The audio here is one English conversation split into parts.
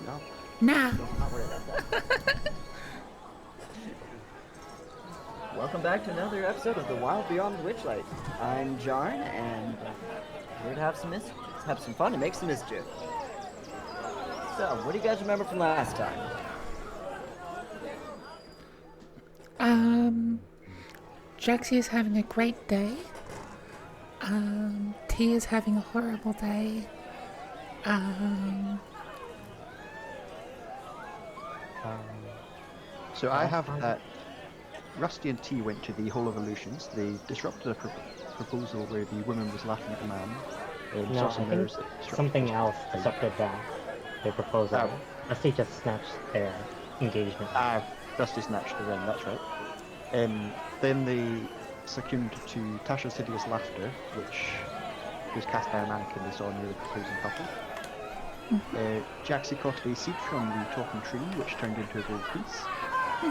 No. Nah. Not worried about that. Welcome back to another episode of The Wild Beyond Witchlight. I'm Jarn, and here to have some fun and make some mischief. So, what do you guys remember from last time? Jaxie is having a great day. T is having a horrible day. So I have that Rusty and T went to the Hall of Illusions. They disrupted a proposal where the woman was laughing at the man. No, I think something else disrupted that, their proposal. Rusty just snatched their engagement. Rusty snatched the ring, that's right. Then they succumbed to Tasha's hideous laughter, which was cast by a mannequin they saw near the proposing couple. Jaxie caught a seed from the talking tree, which turned into a gold piece.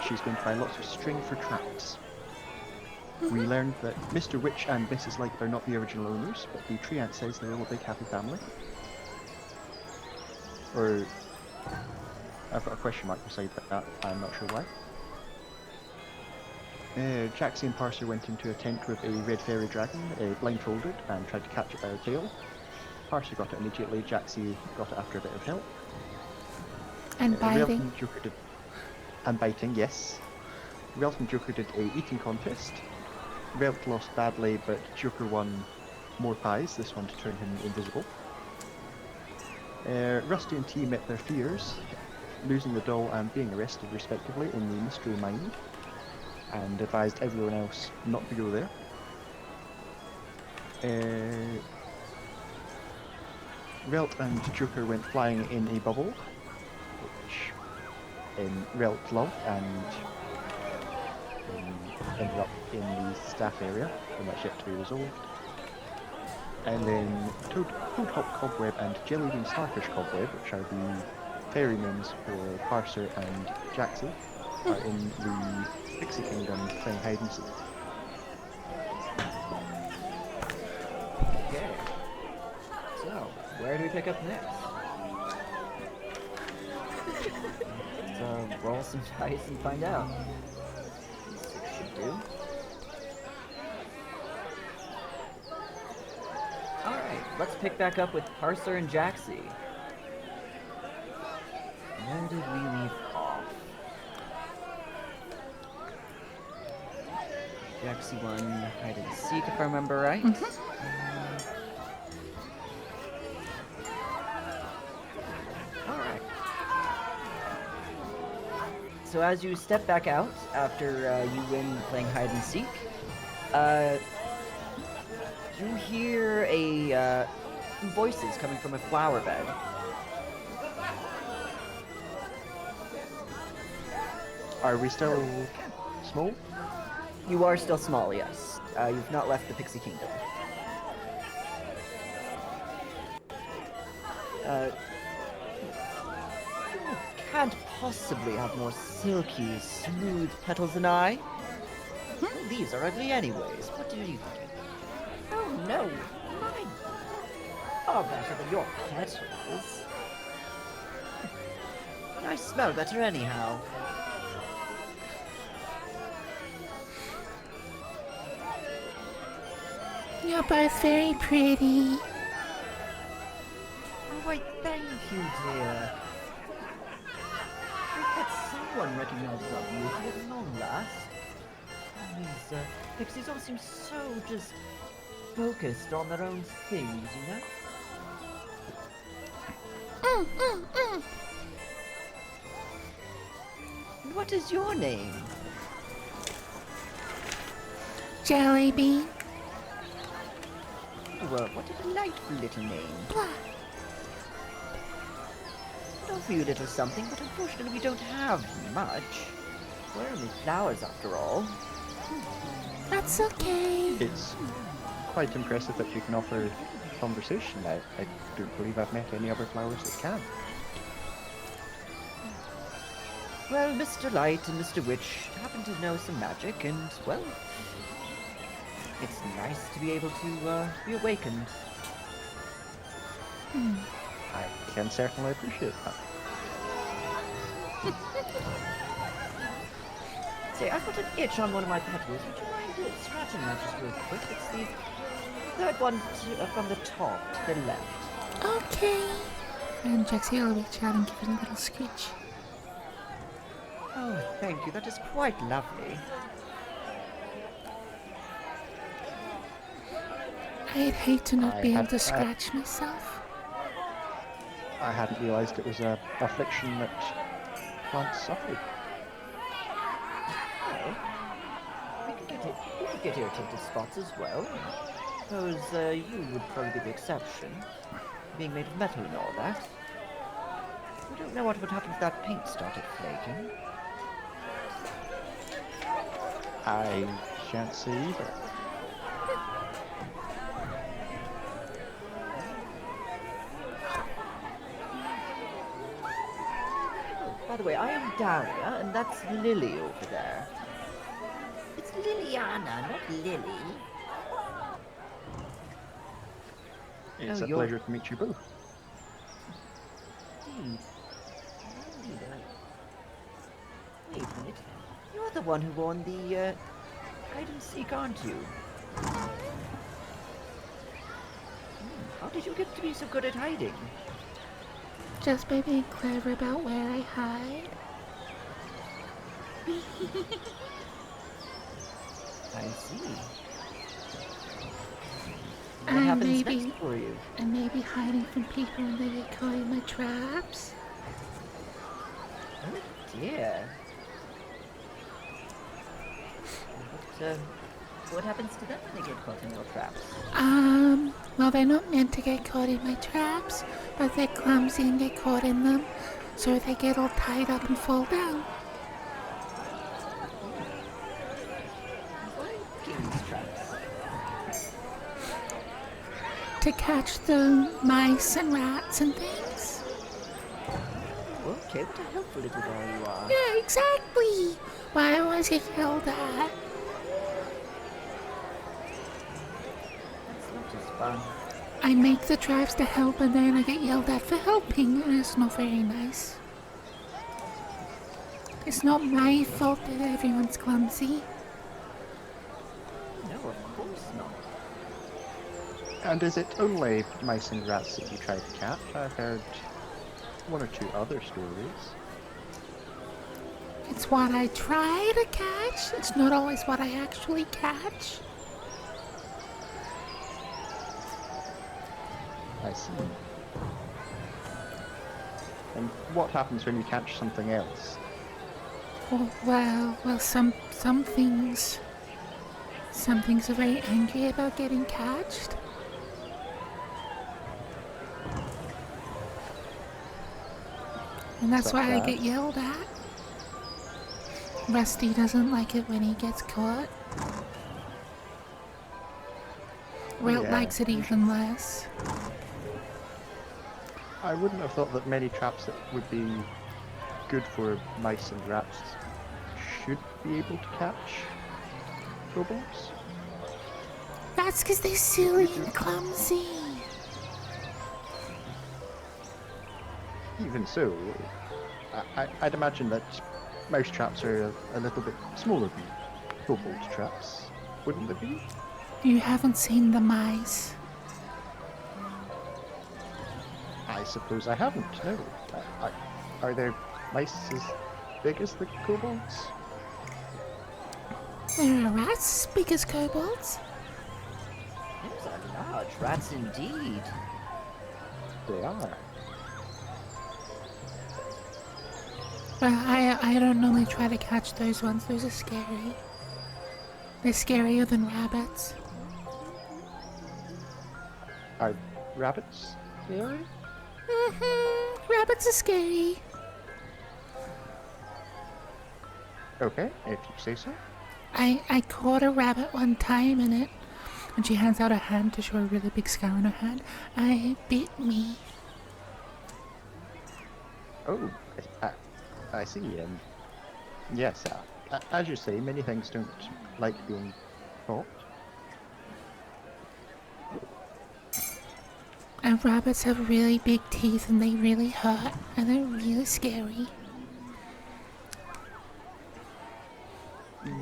She's going to buy lots of string for traps. We learned that Mr. Witch and Mrs. Light are not the original owners, but the tree ant says they're all a big happy family. Or I've got a question mark beside that, I'm not sure why. Jaxie and Parser went into a tent with a red fairy dragon, blindfolded, and tried to catch it by the tail. Parser got it immediately, Jaxie got it after a bit of help. And biting. And Joker did... And biting, yes. Ralph and Joker did a eating contest. Ralph lost badly, but Joker won more pies, this one to turn him invisible. Rusty and T met their fears, losing the doll and being arrested respectively in the mystery mine, and advised everyone else not to go there. Relt and Joker went flying in a bubble, which Relt loved, and ended up in the staff area, and that's yet to be resolved. And then Toadhop Cobweb and Jellybean Starfish Cobweb, which are the fairy names for Parser and Jaxie, are in the Pixie Kingdom playing hide and seek. Okay. So, where do we pick up next? Let's roll some dice and find out. 6 should do. Alright, let's pick back up with Parser and Jaxie. Where did we leave off? Jaxie one hide and seek, if I remember right. Alright. So as you step back out after you win playing hide and seek, you hear voices coming from a flower bed. Are we still small? You are still small, yes. You've not left the Pixie Kingdom. You can't possibly have more silky, smooth petals than I. Leaves are ugly anyways. What did you think? Oh no, mine. Far better than your petals. I smell better anyhow. You're both very pretty. Oh, why, thank you, dear. I bet someone recognizes our beauty at long last. These pixies all seem so just focused on their own things, you know? And what is your name? Jellybean. Well, what a delightful little name. Blah. I'd offer you a little something, but unfortunately we don't have much. We're only flowers after all. That's okay. It's quite impressive that you can offer conversation. I don't believe I've met any other flowers that can. Well, Mr. Light and Mr. Witch happen to know some magic, and, well, it's nice to be able to be awakened. I can certainly appreciate that. Say, I've got an itch on one of my petals. Would you mind scratching that just real quick? It's the third one from the top to the left. Okay. And Jaxie will reach out and give it a little scratch. Oh, thank you. That is quite lovely. I'd hate to not I be able had- to scratch myself. I hadn't realised it was a affliction that plants suffer. Well, we could get irritated spots as well. Suppose you would probably be the exception, being made of metal and all that. We don't know what would happen if that paint started flaking. I can't say either. By the way, I am Daria, and that's Lily over there. It's Liliana, not Lily. It's Oh, a you're- pleasure to meet you both. Indeed. Wait a minute. You're the one who won the hide and seek, aren't you? How did you get to be so good at hiding? Just by being clever about where I hide. I see. What And happens maybe- next for you? And maybe hiding from people when they get caught in my traps. Oh dear. What happens to them when they get caught in your traps? Well, they're not meant to get caught in my traps, but they're clumsy and get caught in them, so they get all tied up and fall down. Why do these traps? To catch the mice and rats and things. Okay, what a helpful little girl you are. Yeah, exactly. Why was he yelled at? That's not as fun. I make the traps to help and then I get yelled at for helping, and it's not very nice. It's not my fault that everyone's clumsy. No, of course not. And is it only mice and rats that you try to catch? I've heard one or two other stories. It's what I try to catch. It's not always what I actually catch. I see. And what happens when you catch something else? Oh, well, some things. Some things are very angry about getting catched. And that's Such why I as? get yelled at. Rusty doesn't like it when he gets caught. Wilt Yeah, likes it even less. I wouldn't have thought that many traps that would be good for mice and rats should be able to catch kobolds. That's because they're silly and clumsy. Even so, I'd imagine that mouse traps are a little bit smaller than kobold traps, wouldn't they be? You haven't seen the mice. I suppose I haven't, no. Are there mice as big as the kobolds? There are rats as big as kobolds. Those are large rats indeed. They are. But I don't normally try to catch those ones. Those are scary. They're scarier than rabbits. Are rabbits scary? Rabbits are scary. Okay, if you say so. I caught a rabbit one time and she hands out her hand to show a really big scar on her hand. It bit me. Oh, I see. Yes, as you say, many things don't like being caught. And rabbits have really big teeth and they really hurt and they're really scary.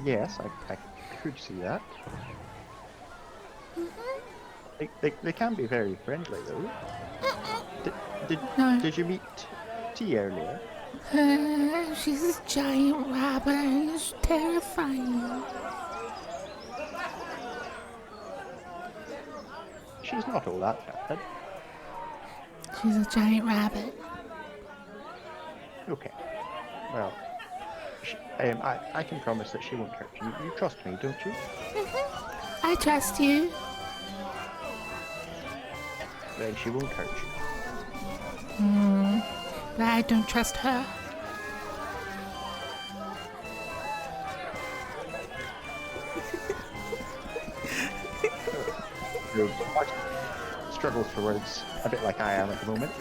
Yes, I could see that. They can be very friendly, though. No. Did you meet T earlier? She's a giant rabbit and it's terrifying. She's not all that bad. She's a giant rabbit. Okay. Well, I can promise that she won't hurt you. You trust me, don't you? I trust you. Then she won't hurt you. But I don't trust her. You're struggles for words, a bit like I am at the moment.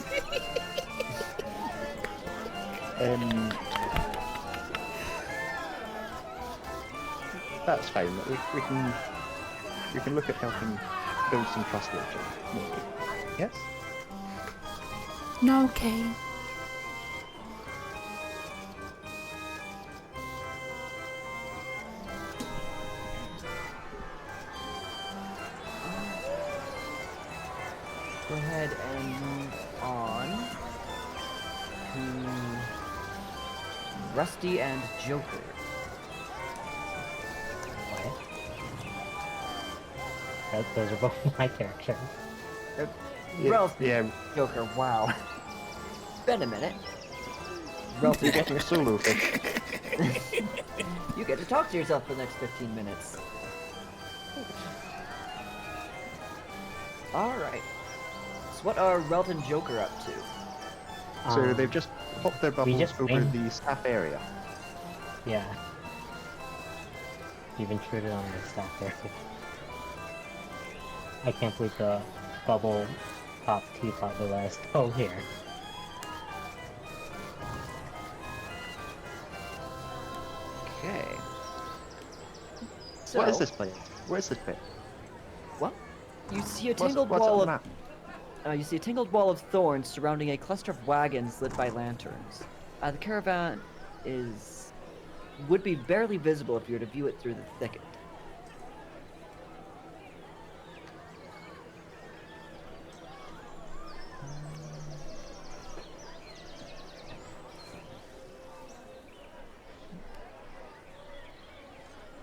That's fine. We can look at helping build some trust later. Maybe. Yes? No, okay. Go ahead and move on to Rusty and Joker. Those are both my characters. Ralph, Yeah. Joker, wow. It's been a minute. Ralph, You're getting a solo fish. you get to talk to yourself for the next 15 minutes. Alright. So what are Ralph and Joker up to? So they've just popped their bubbles just over ran- the staff area. Yeah. You've intruded on the staff area. I can't believe the bubble pop teapot the last. Oh, here. Okay. So, What is this place? Where's this bit? What? You see a What's tangled on wall the of map? you see a tangled wall of thorns surrounding a cluster of wagons lit by lanterns. The caravan would be barely visible if you were to view it through the thicket.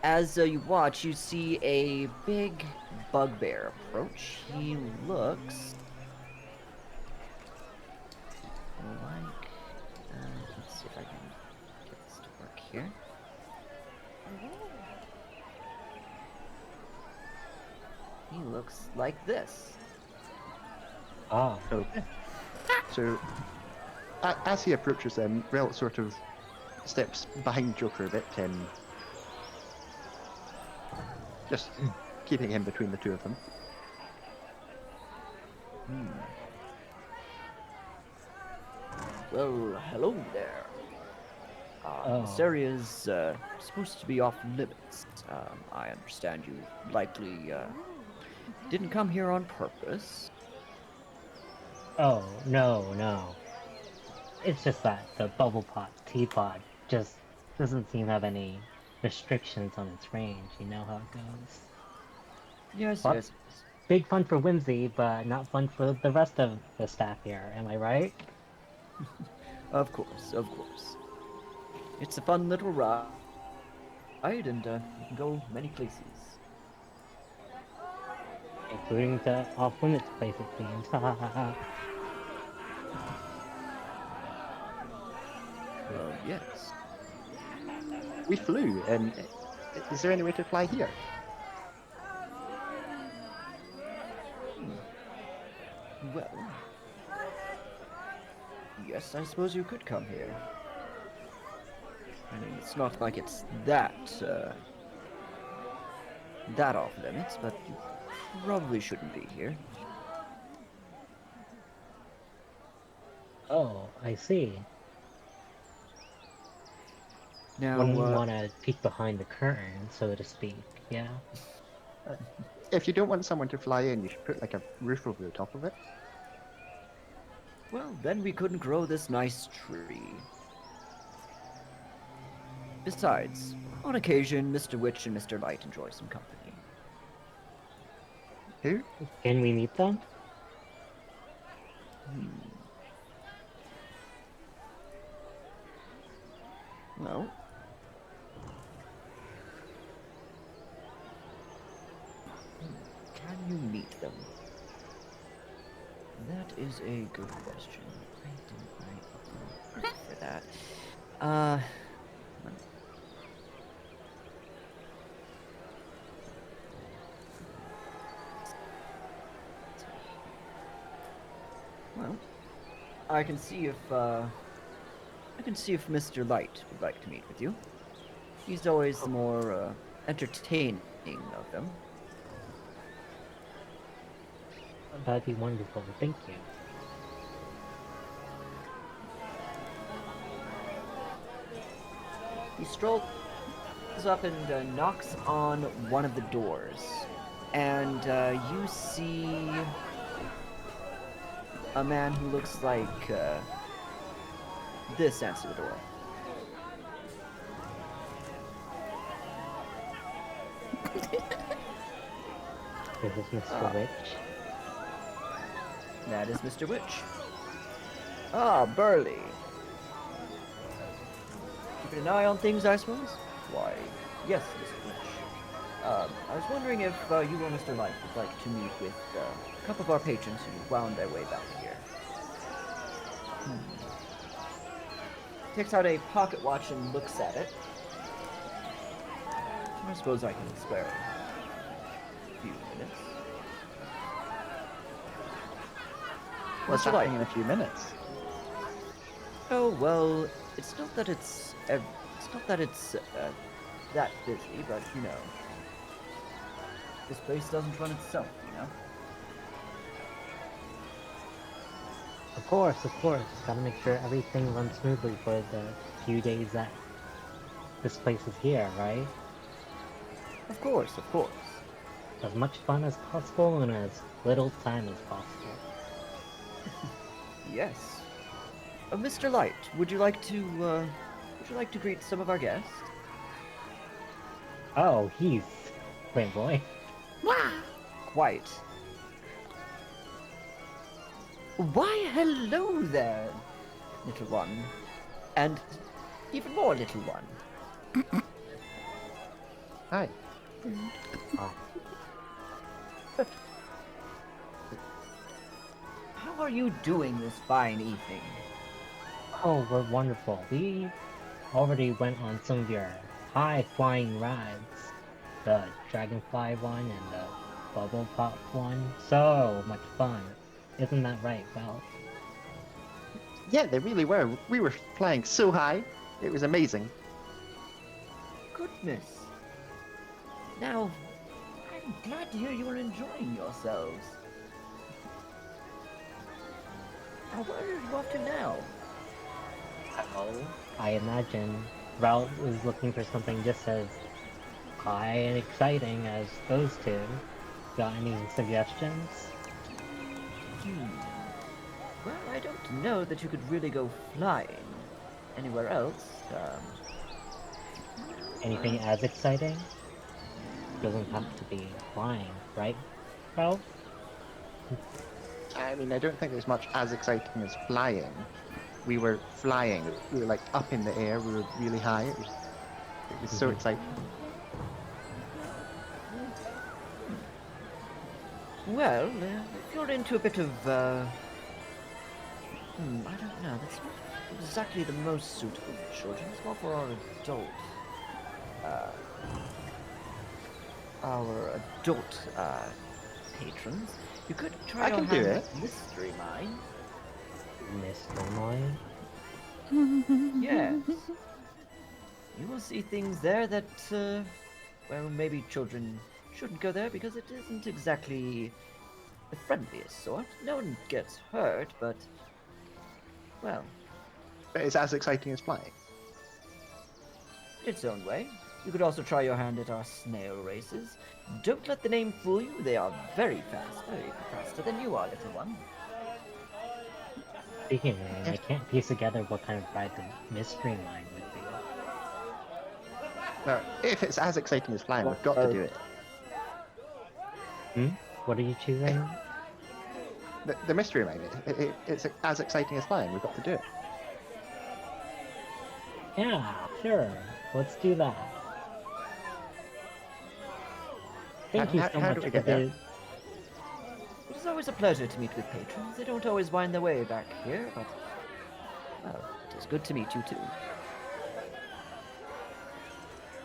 As you watch, you see a big bugbear approach. He looks like. Let's see if I can get this to work here. He looks like this. Oh. Okay. So, as he approaches them, Rel sort of steps behind Joker a bit and just keeping him between the two of them. Well, hello there. Oh. This area is supposed to be off limits. I understand you likely didn't come here on purpose. Oh, no. It's just that the bubble pot, teapot, just doesn't seem to have any restrictions on its range. You know how it goes. Yes, What? yes. Big fun for Whimsy, but not fun for the rest of the staff here. Am I right? Of course, of course. It's a fun little ride, and you can go many places. Including the off-limits place, it seems. Yes. We flew, and is there any way to fly here? Well, yes, I suppose you could come here. I mean, it's not like it's that off limits, but you probably shouldn't be here. Oh, I see. Now, Wouldn't want to peek behind the curtain, so to speak, yeah? If you don't want someone to fly in, you should put like a roof over the top of it. well, then we couldn't grow this nice tree. Besides, on occasion, Mr. Witch and Mr. Light enjoy some company. Who? Can we meet them? Well, can you meet them? That is a good question. I didn't write for that. Well, I can see if Mr. Light would like to meet with you. He's always the more entertaining of them. That'd be wonderful, thank you. He strolls up and knocks on one of the doors, and you see a man who looks like this answer the door. This is Mr. Witch. That is Mr. Witch. Ah, Burley. Keeping an eye on things, I suppose? Why, yes, Mr. Witch. I was wondering if you or Mr. Light would like to meet with a couple of our patrons who wound their way back here. Takes out a pocket watch and looks at it. I suppose I can spare a few minutes. What's Mr. Light. happening in a few minutes? Oh well, it's not that it's that busy, but you know, this place doesn't run itself, you know. Of course. Gotta make sure everything runs smoothly for the few days that this place is here, right? Of course. As much fun as possible and as little time as possible. Yes. Mr. Light, would you like to greet some of our guests? Oh, he's playboy. Wow. Quite. Why, hello there, little one. And even more little one. Hi. Oh, How are you doing this fine evening? oh, we're wonderful. We already went on some of your high-flying rides. The Dragonfly one and the Bubble Pop one. So much fun. Isn't that right, Well? Yeah, they really were. We were flying so high. It was amazing. Goodness. Now, I'm glad to hear you are enjoying yourselves. Now, where are you off to now? Well, I imagine Ralph is looking for something just as high and exciting as those two. Got any suggestions? Well, I don't know that you could really go flying anywhere else. Anything as exciting? Doesn't have to be flying, right, Ralph? I mean, I don't think there's much as exciting as flying. We were flying. We were like up in the air. We were really high. It was so Mhm. exciting. Well, if you're into a bit of, I don't know. That's not exactly the most suitable for children. It's more for uh, our adult patrons. You could try I your can do hand it. at Mystery Mine. Mr. Mine? Yes. You will see things there that, well, maybe children shouldn't go there because it isn't exactly the friendliest sort. No one gets hurt, but, well, But it's as exciting as flying. in its own way. You could also try your hand at our snail races. Don't let the name fool you. They are very fast, very faster than you are, little one. Speaking of name, I Yes. can't piece together what kind of ride the Mystery Mine would be. No, if it's as exciting as flying, we've got to do it. Hmm? What are you Eh, choosing? the mystery mine, it's as exciting as flying. We've got to do it. Yeah, sure. Let's do that. Thank you so How do much we for get there? the. It is always a pleasure to meet with patrons. They don't always wind their way back here, but, well, it is good to meet you too.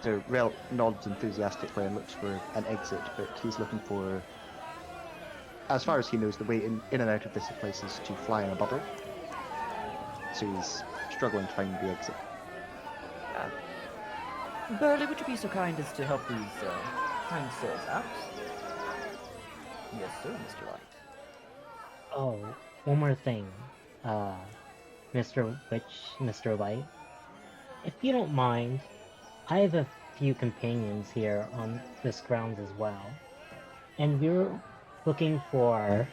So Rel nods enthusiastically and looks for an exit, but he's looking for, as far as he knows, the way in and out of this place is to fly in a bubble. So he's struggling to find the exit. Burley, would you be so kind as to help these kind souls out? Yes, sir, Mr. Light. Oh, one more thing. Uh, Mr. Light. If you don't mind, I have a few companions here on this grounds as well. And we're looking for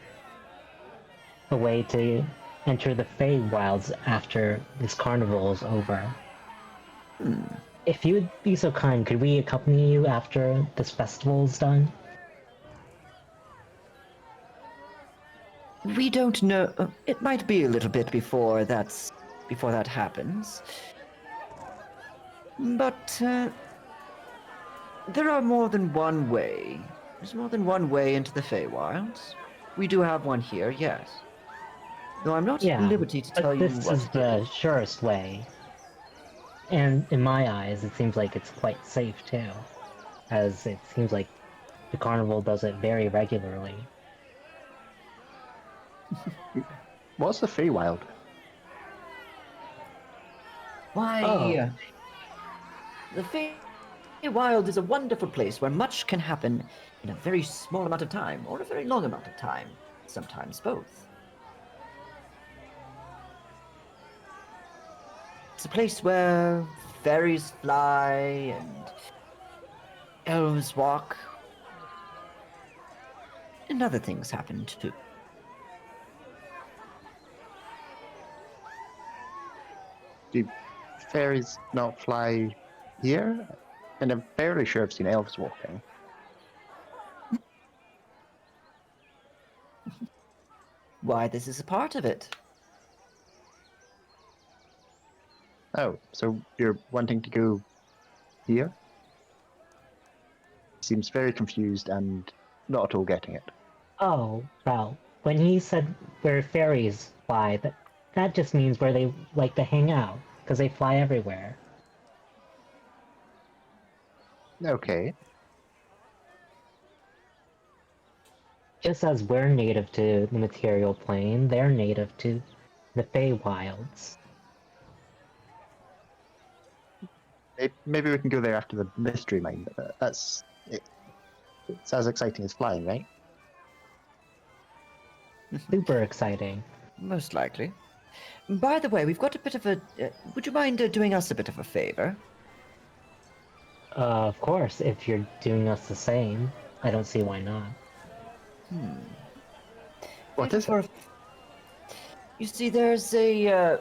a way to enter the Feywilds after this carnival is over. If you would be so kind, could we accompany you after this festival is done? We don't know. It might be a little bit before that happens. But there are more than one way. There's more than one way into the Feywilds. We do have one here, yes. Though I'm not at Yeah, liberty to tell but you this what is it is. the surest way. And in my eyes, it seems like it's quite safe too, as it seems like the carnival does it very regularly. What's the Feywild? Oh, Why, the Feywild is a wonderful place where much can happen in a very small amount of time, or a very long amount of time. Sometimes both. It's a place where fairies fly and elves walk, and other things happen too. Do fairies not fly here? And I'm fairly sure I've seen elves walking. Why, this is a part of it. Oh, so you're wanting to go here? seems very confused and not at all getting it. Oh, well, when he said where fairies fly, that just means where they like to hang out, because they fly everywhere. Okay. Just as we're native to the material plane, they're native to the Feywilds. Maybe we can go there after the mystery mine. It's as exciting as flying, right? Super exciting. Most likely. By the way, we've got a bit of a. Would you mind doing us a bit of a favor? Of course, if you're doing us the same, I don't see why not. What Favor is it? for. You see, there's a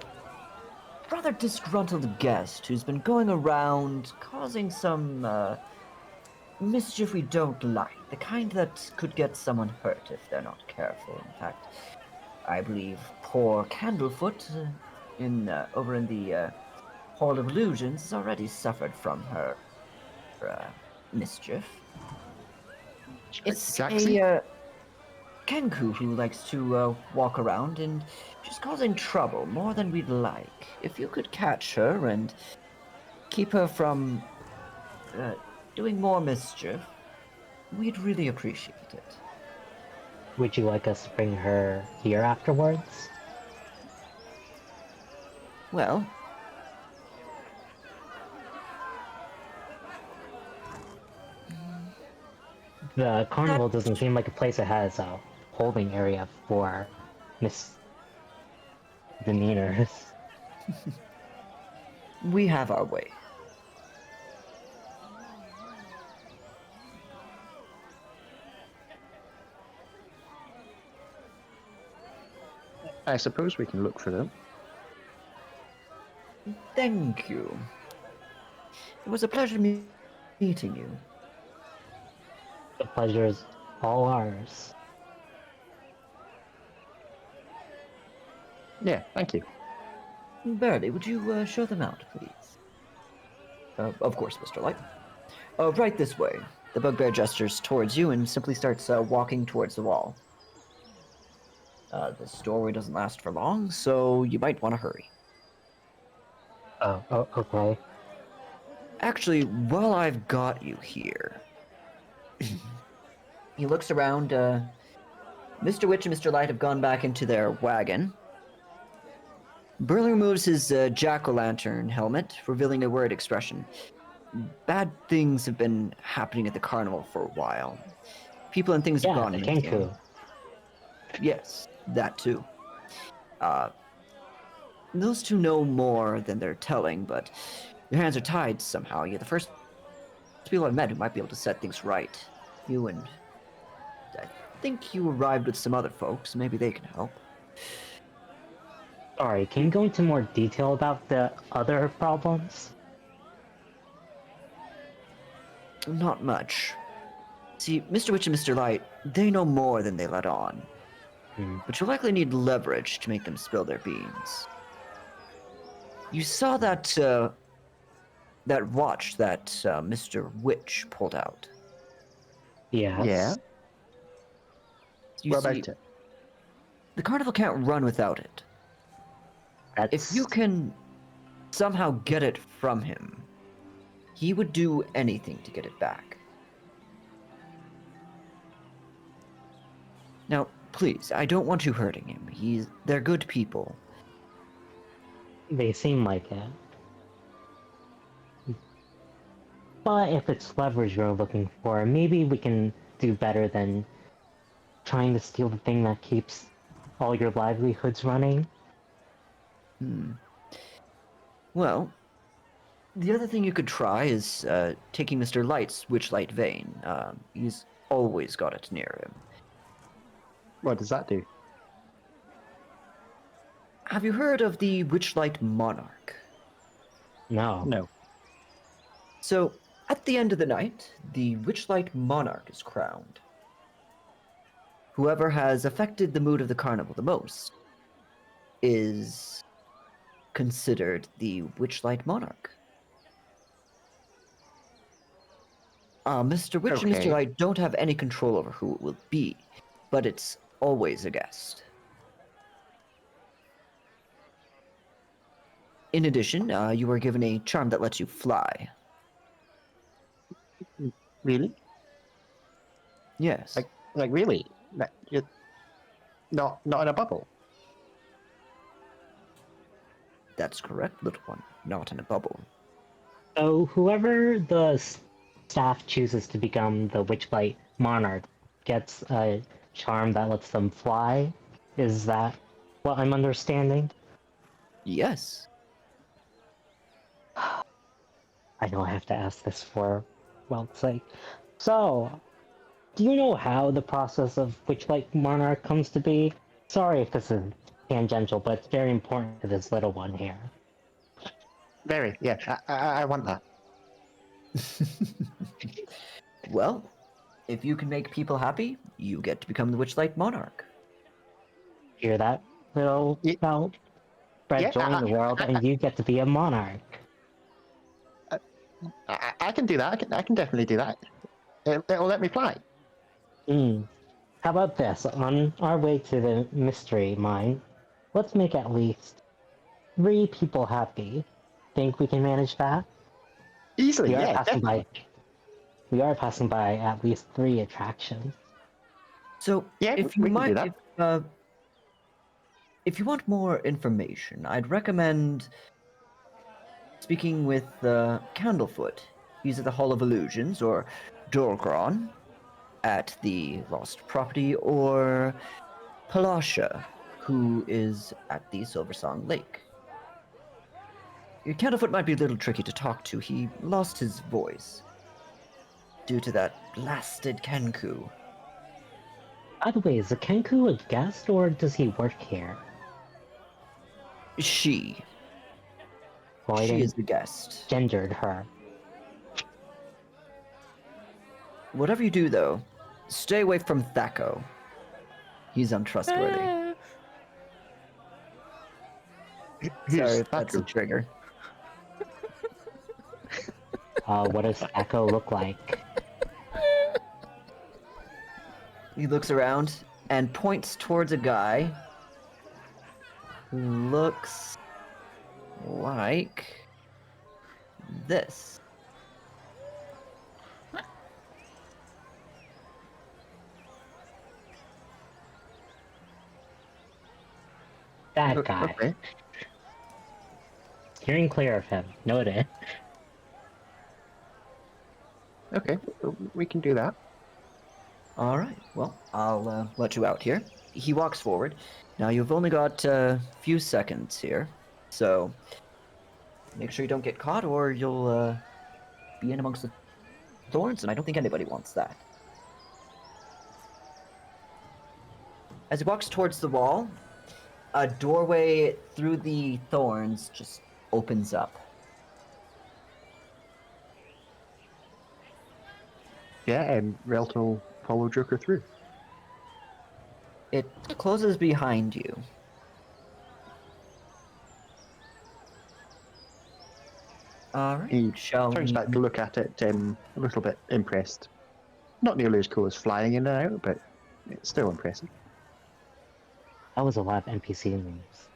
rather disgruntled guest who's been going around causing some mischief we don't like. The kind that could get someone hurt if they're not careful. In fact, I believe poor Candlefoot over in the Hall of Illusions has already suffered from her mischief. It's Jaxie? a Kenku who likes to walk around and she's causing trouble more than we'd like. If you could catch her and keep her from doing more mischief, we'd really appreciate it. Would you like us to bring her here afterwards? Well, The carnival doesn't seem like a place that has a holding area for misdemeanors. we have our way. I suppose we can look for them. Thank you. It was a pleasure meeting you. The pleasure is all ours. Yeah, thank you. Barely, would you show them out, please? Of course, Mr. Light. Right this way. The bugbear gestures towards you and simply starts walking towards the wall. The story doesn't last for long, so you might want to hurry. Oh, okay. Actually, while I've got you here, he looks around. Mr. Witch and Mr. Light have gone back into their wagon. Burling removes his jack-o'-lantern helmet, revealing a worried expression. Bad things have been happening at the carnival for a while. People and things have Yeah, gone the missing. Kenku. Yes, that too. Those two know more than they're telling, but your hands are tied somehow. You're the first people I've met who might be able to set things right. You and I think you arrived with some other folks. Maybe they can help. Sorry, can you go into more detail about the other problems? Not much. See, Mr. Witch and Mr. Light, they know more than they let on. But you'll likely need leverage to make them spill their beans. You saw that watch that Mr. Witch pulled out. Yes. Yeah. You What see, about it? the carnival can't run without it. That's... If you can somehow get it from him, he would do anything to get it back. Now, please, I don't want you hurting him. They're good people. They seem like it. But if it's leverage you're looking for, maybe we can do better than trying to steal the thing that keeps all your livelihoods running. Well, the other thing you could try is taking Mr. Light's Witchlight vein. He's always got it near him. What does that do? Have you heard of the Witchlight Monarch? No. No. So, at the end of the night, the Witchlight Monarch is crowned. Whoever has affected the mood of the carnival the most is considered the Witchlight Monarch. Mr. Witch and Mr. Okay. Light don't have any control over who it will be, but it's always a guest. In addition, you are given a charm that lets you fly. Really? Yes, Like really? Like, you're not in a bubble. that's correct, little one. Not in a bubble. So whoever the staff chooses to become the Witchlight Monarch gets a charm that lets them fly. Is that what I'm understanding? Yes. I know I have to ask this for well's sake. So, do you know how the process of Witchlight Monarch comes to be? Sorry if this is tangential, but it's very important to this little one here. Very. Yeah. I want that. Well, if you can make people happy, you get to become the Witchlight Monarch. Hear that, little Ye- well, Fred, Yeah. join the world, and you get to be a monarch. I can do that. I can definitely do that. It'll let me fly. Hmm. How about this? On our way to the mystery mine, let's make at least 3 people happy. Think we can manage that? Easily. We are Yeah. passing Definitely. by. We are passing by at least 3 attractions. So, Yeah. if you We can do might, that. if you want more information, I'd recommend speaking with Candlefoot. He's at the Hall of Illusions, or Dorgron at the Lost Property, or Palasha, who is at the Silversong Lake. Candlefoot might be a little tricky to talk to. He lost his voice due to that blasted Kenku. By the way, is the Kenku a guest or does he work here? She Boyd is the guest. gendered her. Whatever you do, though, stay away from Thaco. He's untrustworthy. Sorry if that's a Thacker? trigger. What does Echo look like? He looks around and points towards a guy who looks like this. That guy. Okay. Steering clear of him. Noted. Okay. We can do that. All right, well, I'll let you out here. He walks forward. Now, you've only got a few seconds here, so make sure you don't get caught or you'll be in amongst the thorns, and I don't think anybody wants that. As he walks towards the wall, a doorway through the thorns just opens up. Yeah, and Relt will follow Joker through. It closes behind you. Alright, He shall turns we... back to look at it, a little bit impressed. Not nearly as cool as flying in and out, but it's still impressive. That was a lot of NPC names.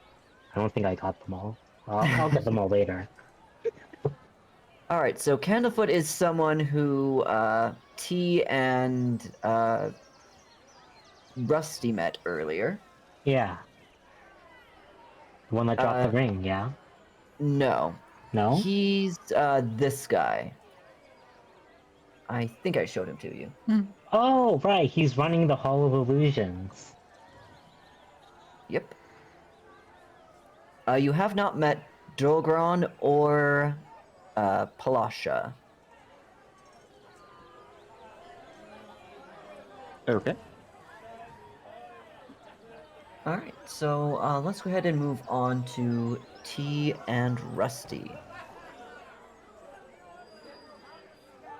I don't think I got them all. I'll get them all later. Alright, so Candlefoot is someone who T and Rusty met earlier. Yeah. The one that dropped Uh, the ring, yeah? No. No? He's this guy. I think I showed him to you. Oh, right, he's running the Hall of Illusions. Yep. You have not met Dolgron or Palasha. Okay. Alright, so let's go ahead and move on to T and Rusty.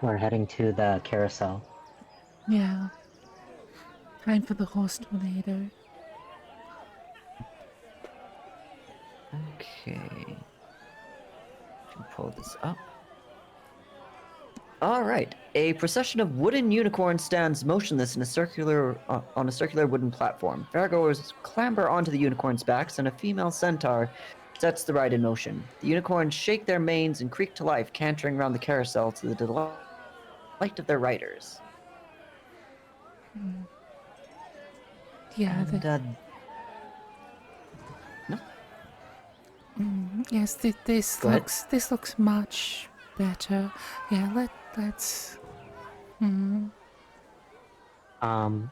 We're heading to the carousel. Yeah. Time for the horse tornado. Okay. Pull this up. All right. A procession of wooden unicorns stands motionless in a circular on a circular wooden platform. Fairgoers clamber onto the unicorns' backs, and a female centaur sets the ride in motion. The unicorns shake their manes and creak to life, cantering around the carousel to the delight of their riders. Yeah, And no, yes, this go ahead. looks much better. Yeah, let's.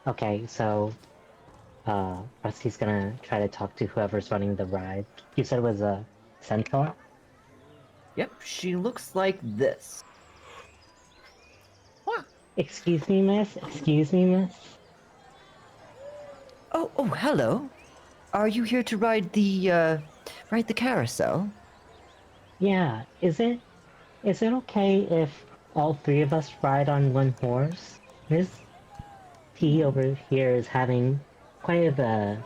Okay, so, Rusty's gonna try to talk to whoever's running the ride. You said it was a centaur? Yep, she looks like this. Excuse me, miss? Excuse me, miss? Oh, hello. Are you here to ride the carousel? Yeah, is it okay if all three of us ride on one horse? Miss T over here is having quite of a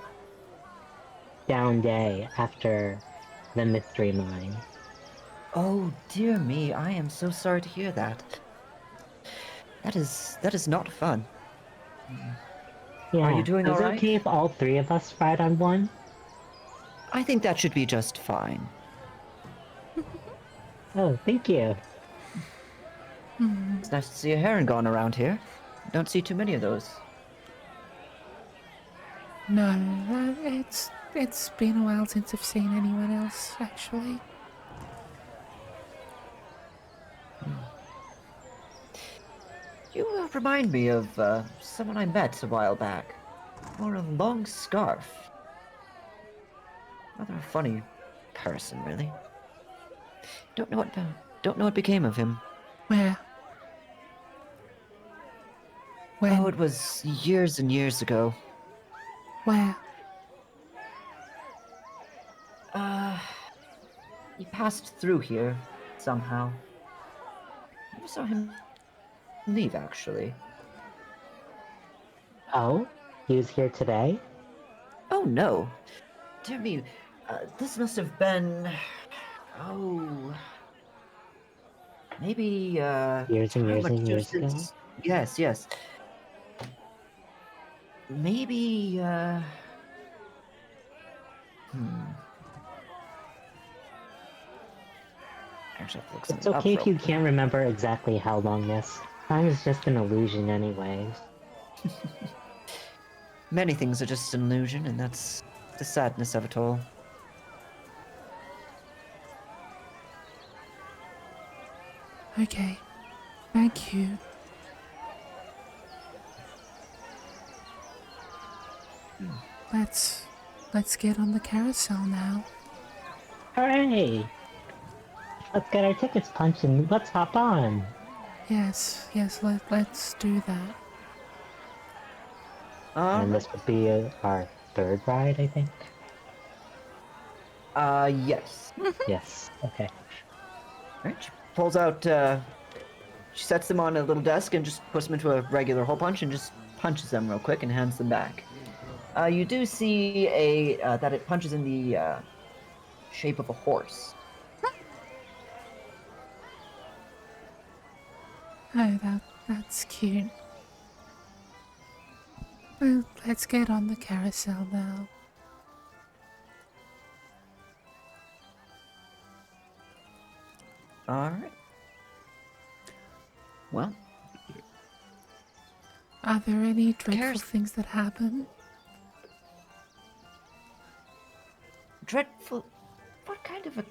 down day after the mystery mine. Oh, dear me, I am so sorry to hear that. That is not fun. Are you Yeah, doing is all it right? okay if all three of us ride on one? I think that should be just fine. Oh, thank you. It's nice to see a heron going around here. Don't see too many of those. No, it's been a while since I've seen anyone else actually. You remind me of someone I met a while back. Wore a long scarf. Rather a funny person, really. Don't know what became of him. Where? When? Oh, it was years and years ago. Where? He passed through here somehow. Never saw him leave, actually. Oh, he was here today? Oh no, dear me, this must have been. Oh, maybe Years and how years much and years ago? since? Yes. Maybe hmm. Actually, I have to look It's something up okay if real you quick. can't remember exactly how long, miss. Time is just an illusion anyways. Many things are just an illusion, and that's the sadness of it all. Okay. Thank you. Let's get on the carousel now. Hooray! Let's get our tickets punched and let's hop on! Yes, let's do that. And Alright. this would be our third ride, I think? Yes. Yes, okay. Alright, she pulls out, she sets them on a little desk and just puts them into a regular hole punch and just punches them real quick and hands them back. You do see that it punches in the, shape of a horse. Oh, that's cute. Well, let's get on the carousel now. Alright. Well, Are there any dreadful Carousel. things that happen? Dreadful. What kind of a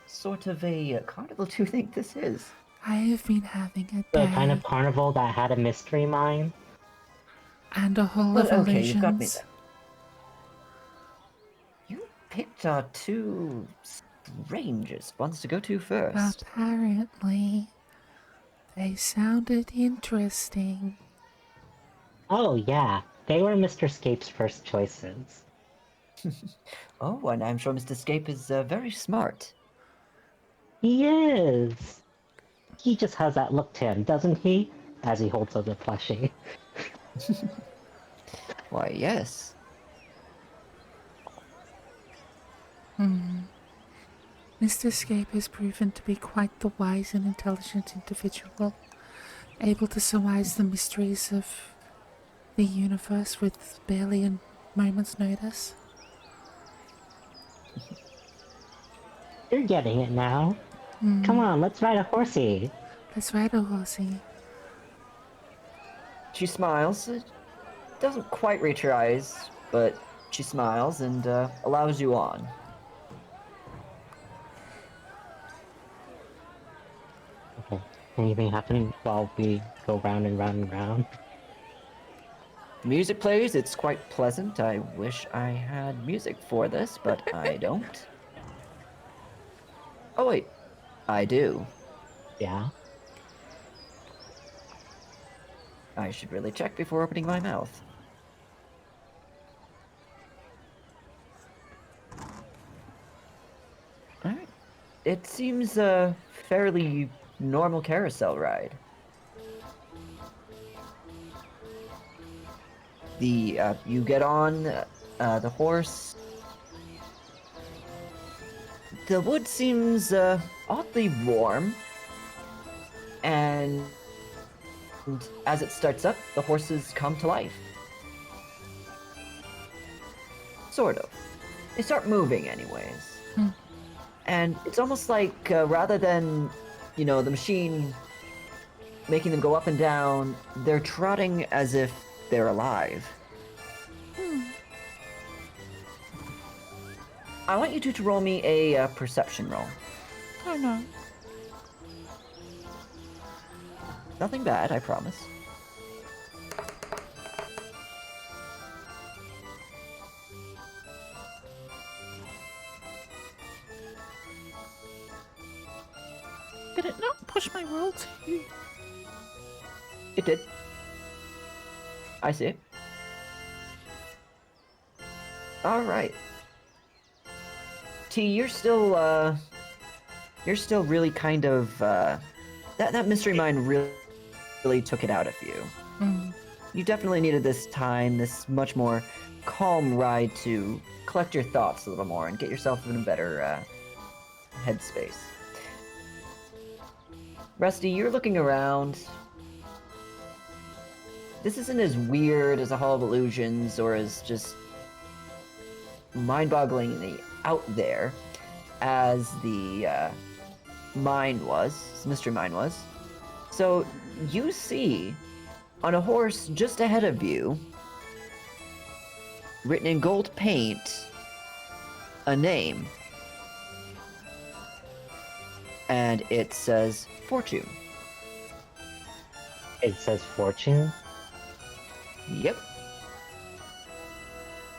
sort of a carnival do you think this is? I have been having a The day kind of carnival that had a mystery mine? and a whole Well, of okay, you've got me illusions. then. You picked two strangest ones to go to first. Apparently, they sounded interesting. Oh yeah, they were Mr. Scape's first choices. Oh, and I'm sure Mr. Scape is very smart. He is! He just has that look to him, doesn't he? As he holds up the plushie. Why, yes. Mr. Escape has proven to be quite the wise and intelligent individual, able to surmise the mysteries of the universe with barely a moment's notice. You're getting it now. Come on, let's ride a horsey. Let's ride a horsey. She smiles. It doesn't quite reach her eyes, but she smiles and allows you on. Okay. Anything happening while we go round and round and round? Music plays. It's quite pleasant. I wish I had music for this, but I don't. Oh wait, I do. Yeah. I should really check before opening my mouth. Alright. It seems a fairly normal carousel ride. You get on the horse. The wood seems oddly warm, and as it starts up, the horses come to life. Sort of. They start moving anyways. And it's almost like rather than, the machine making them go up and down, they're trotting as if they're alive. I want you two to roll me a perception roll. Oh no. Nothing bad, I promise. Did it not push my roll to? It did. I see it. Alright. T, you're still really kind of, that mystery mine really took it out of you. You definitely needed this time, this much more calm ride to collect your thoughts a little more and get yourself in a better, headspace. Rusty, you're looking around. This isn't as weird as a Hall of Illusions or as just mind-bogglingly out there as the mine was, mystery mine was. So you see on a horse just ahead of you, written in gold paint, a name. And it says Fortune. It says Fortune, Yep.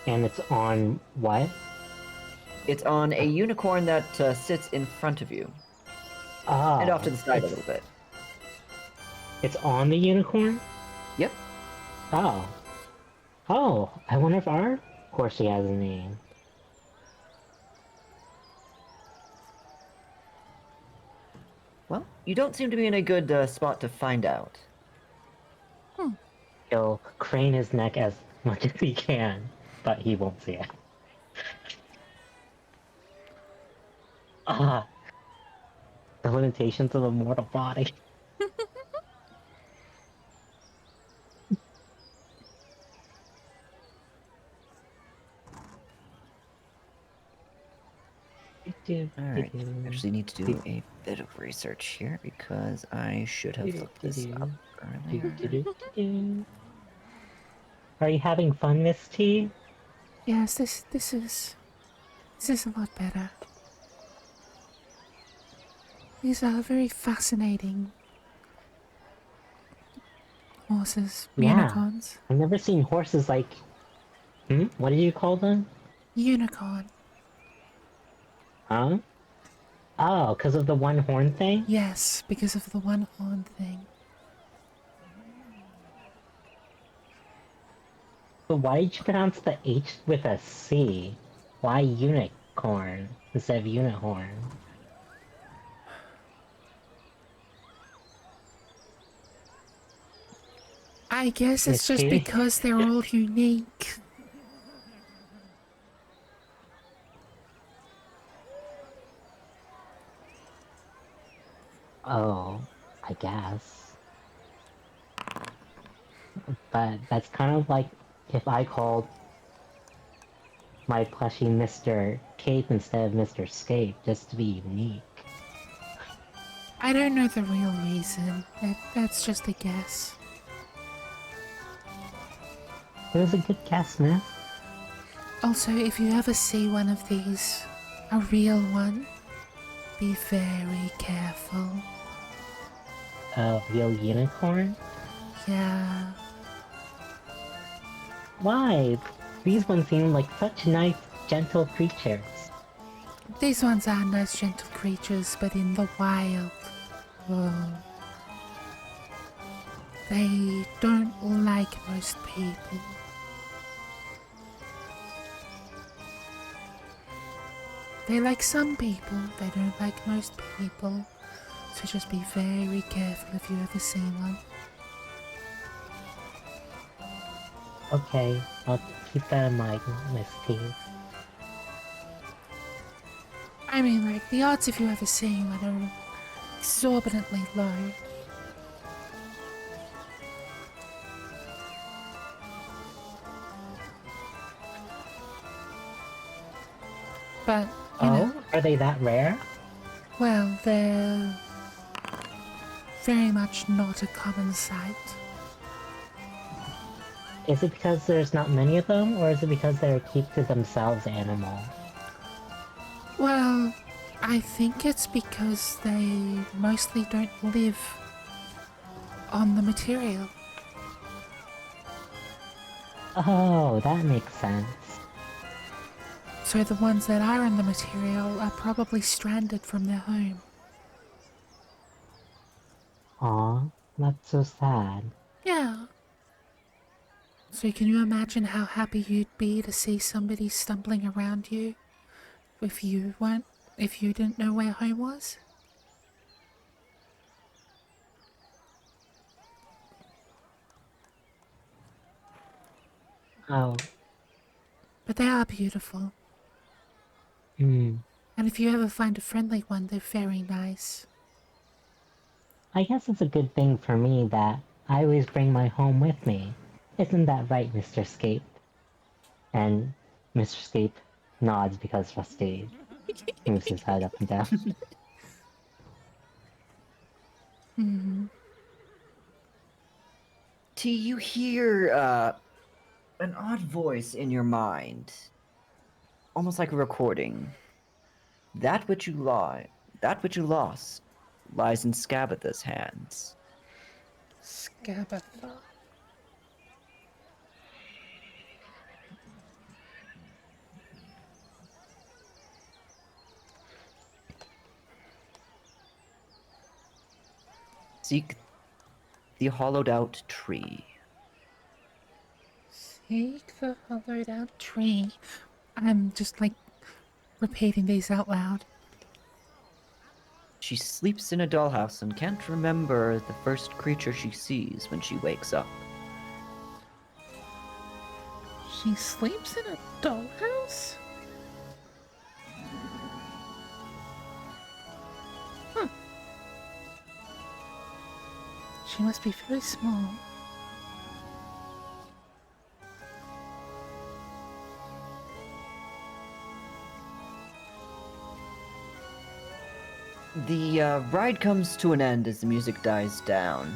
and it's on what? It's on a unicorn that sits in front of you. Ah, And off to the side a little bit. It's on the unicorn? Yep. Oh. Oh, I wonder if our horsey has a name. Well, you don't seem to be in a good spot to find out. He'll crane his neck as much as he can, but he won't see it. Ah. The limitations of a mortal body. Alright, I actually need to do a bit of research here because I should have looked this up earlier. Are you having fun, Miss T? Yes, this is a lot better. These are very fascinating horses, unicorns. I've never seen horses like... What did you call them? Unicorn. Huh? Oh, because of the one horn thing? Yes, because of the one horn thing. But why did you pronounce the H with a C? Why unicorn instead of unihorn? I guess it's just Mischief? because they're all unique. Oh, I guess. But that's kind of like if I called my plushie Mr. Cape instead of Mr. Scape, just to be unique. I don't know the real reason. That's just a guess. It was a good guess, Smith. Also, if you ever see one of these, a real one, be very careful. A real unicorn? Yeah. Why? These ones seem like such nice, gentle creatures. These ones are nice, gentle creatures, but in the wild, oh, they don't like most people. They like some people, they don't like most people. So just be very careful if you ever see one. Okay, I'll keep that in mind, Miss T. I mean, like, the odds of you ever seeing one are exorbitantly low. But, you know, Oh, are they that rare? well, they're very much not a common sight. Is it because there's not many of them, or is it because they're a keep-to-themselves animal? Well, I think it's because they mostly don't live on the material. Oh, that makes sense. So the ones that are in the material are probably stranded from their home. Aw, that's so sad. Yeah. So can you imagine how happy you'd be to see somebody stumbling around you if you didn't know where home was? Oh, But they are beautiful. hmm. And if you ever find a friendly one, they're very nice. I guess it's a good thing for me that I always bring my home with me. Isn't that right, Mr. Scape? And Mr. Scape nods because Rusty moves his head up and down. T, you hear an odd voice in your mind, almost like a recording. That which you lost, lies in Scabatha's hands. Scabatha. Seek the hollowed out tree. Seek the hollowed out tree. I'm just like repeating these out loud. She sleeps in a dollhouse and can't remember the first creature she sees when she wakes up. She sleeps in a dollhouse? Huh. She must be very small. The ride comes to an end as the music dies down.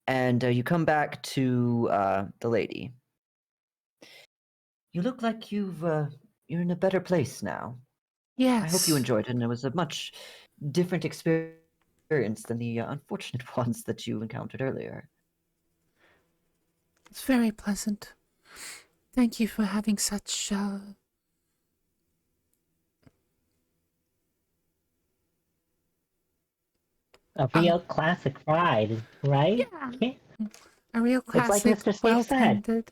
And you come back to the lady. You look like you're in a better place now. Yes. I hope you enjoyed it, and it was a much different experience than the unfortunate ones that you encountered earlier. It's very pleasant. Thank you for having such, A real classic ride, right? yeah, a real It's like classic, Mr. Scape well said. tended,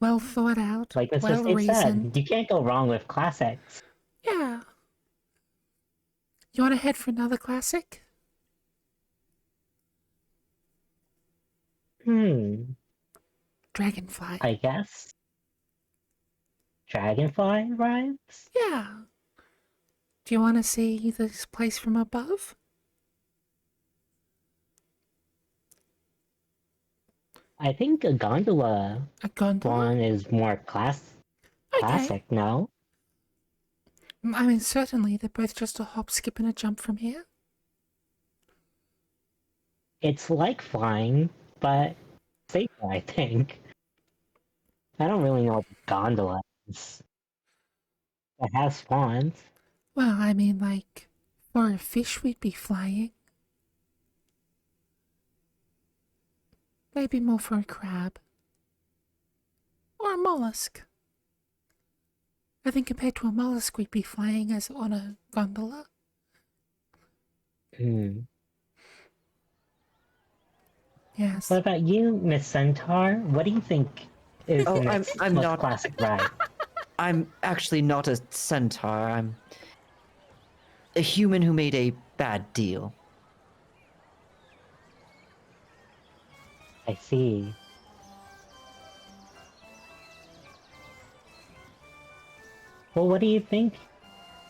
well thought out, Like Mr. well Scape said, reasoned. you can't go wrong with classics. Yeah. You want to head for another classic? Hmm, Dragonfly. I guess. Dragonfly rides? Yeah. Do you want to see this place from above? I think a gondola A gondola? one is more Okay. classic, no? I mean, certainly, they're both just a hop, skip, and a jump from here. It's like flying, but safer, I think. I don't really know what a gondola is. It has swans. Well, I mean, like, for a fish, we'd be flying. Maybe more for a crab. Or a mollusk. I think compared to a mollusk, we'd be flying as on a gondola. Hmm. Yes. What about you, Miss Centaur? What do you think is Oh, the next I'm most not. classic ride? I'm actually not a centaur. I'm a human who made a bad deal. I see. Well, what do you think,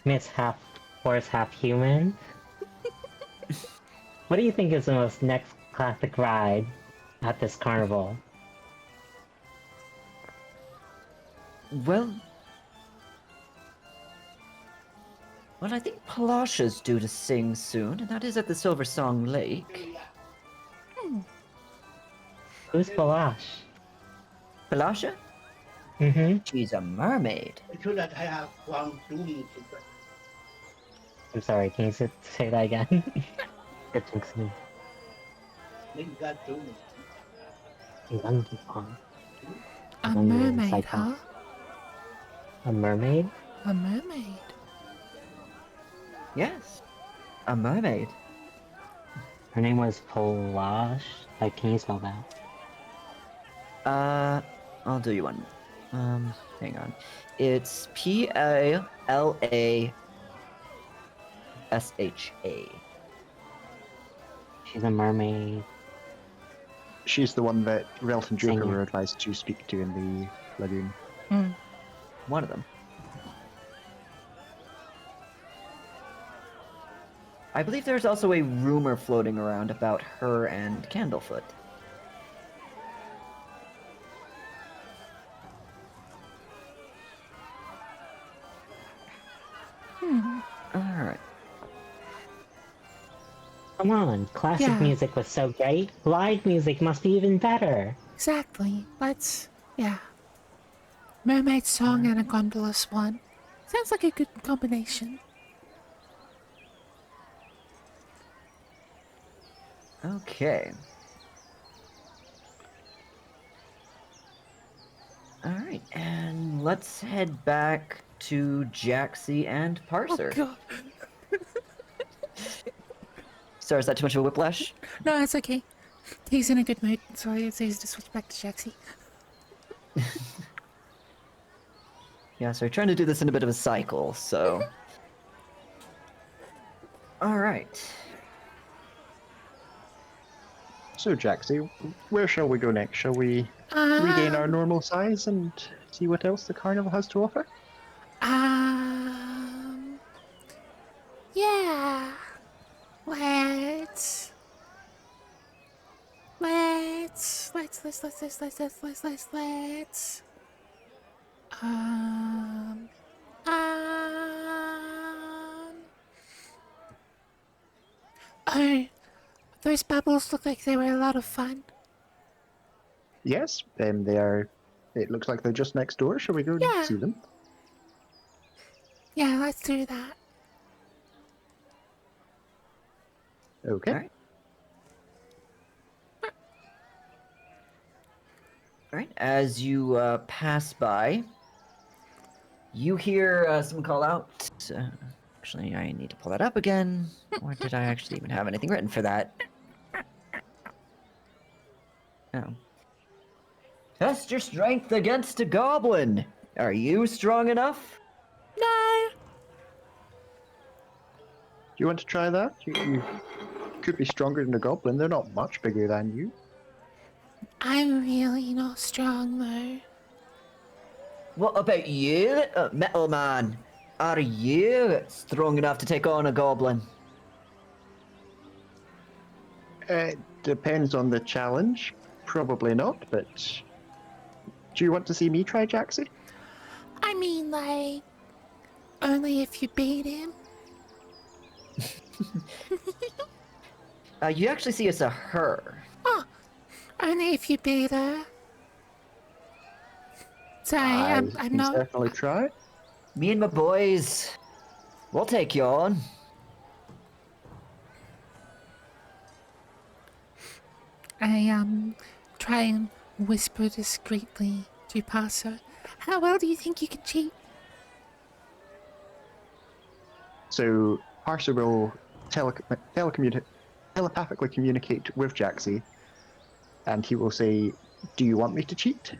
Miss Half Horse, Half Human? What do you think is the most next classic ride at this carnival? Well, I think Palasha's due to sing soon, and that is at the Silver Song Lake. Who's Balash? Palasha? Mm-hmm. She's a mermaid. I'm sorry, can you say that again? It jinxed me. A mermaid, Cyclops. huh? A mermaid? A mermaid. Yes, a mermaid. Her name was Polash. Like, can you spell that? I'll do you one. Hang on. It's P-A-L-A-S-H-A. She's a mermaid. She's the one that Relt and Joker Singer. were advised to speak to in the lagoon. One of them. I believe there's also a rumor floating around about her and Candlefoot. Alright. Come on, classic Yeah. music was so great. Live music must be even better. Exactly. Yeah. Mermaid song and a gondola swan. Sounds like a good combination. Okay. Alright, and let's head back to Jaxie and Parser. Oh, God. Sorry, is that too much of a whiplash? No, it's okay. He's in a good mood, so it's easy to switch back to Jaxie. Yeah, so we're trying to do this in a bit of a cycle, so... Alright. So, Jaxie, where shall we go next? Shall we regain our normal size and see what else the carnival has to offer? Yeah. Let's, um, oh, those bubbles look like they were a lot of fun. Yes, they are. It looks like they're just next door. Shall we go Yeah. and see them? Yeah, let's do that. Okay. Alright. Alright, as you pass by, you hear someone call out. Actually, I need to pull that up again. Or did I actually even have anything written for that? Oh. Test your strength against a goblin! Are you strong enough? No. Do you want to try that? You could be stronger than a goblin. They're not much bigger than you. I'm really not strong though. What about you, little metal man? Are you strong enough to take on a goblin? It depends on the challenge. Probably not, but do you want to see me try, Jaxie? I mean, like, only if you beat him. You actually see it's a her. Oh, only if you beat her. Sorry, I I'm can not. certainly try. Me and my boys, we'll take you on. I try and whisper discreetly to Paso. How well do you think you can cheat? So Parser will telepathically communicate with Jaxie, and he will say, "Do you want me to cheat?"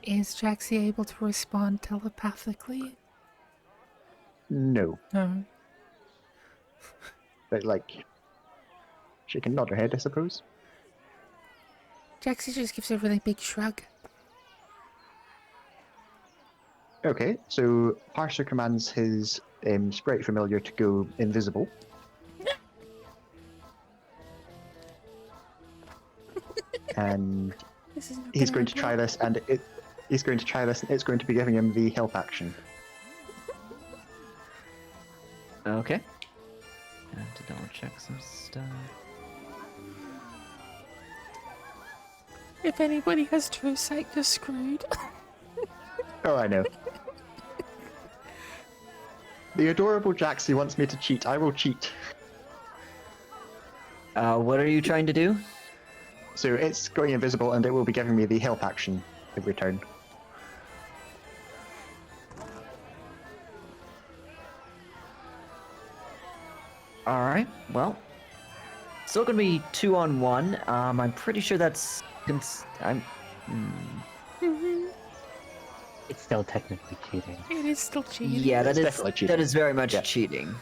Is Jaxie able to respond telepathically? No, No. but like she can nod her head, I suppose. Jaxie just gives a really big shrug. Okay, so Parser commands his sprite familiar to go invisible. And This is not he's gonna going to end try well. this, and he's going to try this, and it's going to be giving him the help action. Okay. I have to double check some stuff. If anybody has true sight, you're screwed. Oh, I know. The adorable Jaxie wants me to cheat. I will cheat. What are you trying to do? So it's going invisible, and it will be giving me the help action every turn. Alright, well. Still gonna be 2-on-1. I'm pretty sure that's... It's still technically cheating. It is still cheating. Yeah, It's definitely cheating. that is very much Yeah. cheating.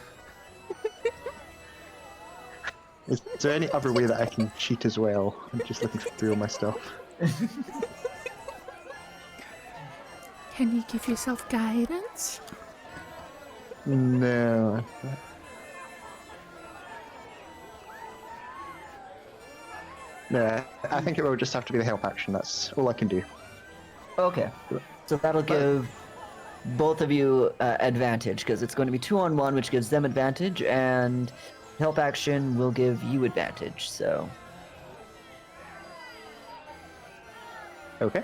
Is there any other way that I can cheat as well? I'm just looking through all my stuff. Can you give yourself guidance? No. No, I think it will just have to be the help action. That's all I can do. Okay. So that'll give both of you advantage, because it's going to be 2-on-1, which gives them advantage, and help action will give you advantage, so... Okay.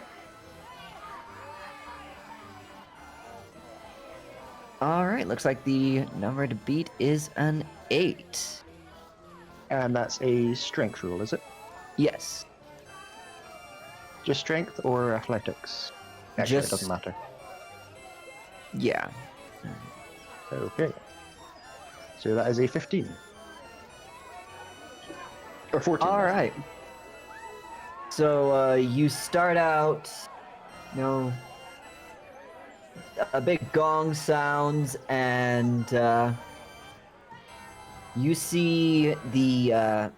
Alright, looks like the number to beat is an 8. And that's a strength rule, is it? Yes. Just strength or athletics? Actually, Just- it doesn't matter. Yeah. Okay. So that is a 15. Or 14. Alright. So, you start out, you know, a big gong sounds, and, you see the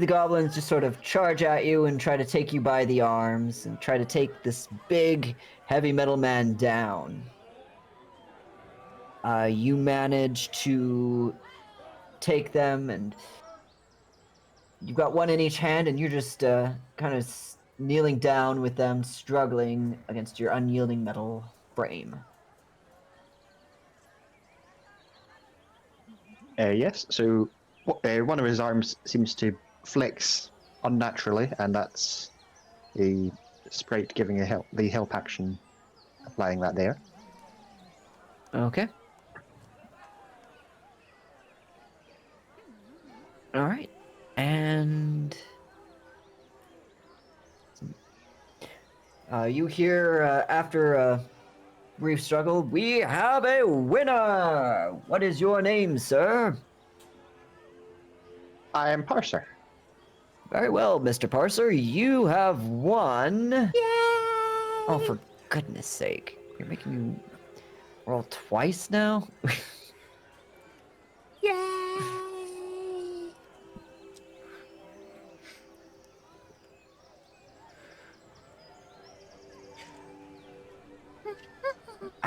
goblins just sort of charge at you and try to take you by the arms and try to take this big heavy metal man down. You manage to take them, and you've got one in each hand, and you're just kind of kneeling down with them, struggling against your unyielding metal frame. Yes, so one of his arms seems to flex unnaturally, and that's a sprite giving the help action, applying that there. Okay. All right. And you hear after a brief struggle, we have a winner. What is your name, sir? I am Parser. Very well, Mr. Parser. You have won. Yay! Oh, for goodness sake. You're making me roll twice now? Yay!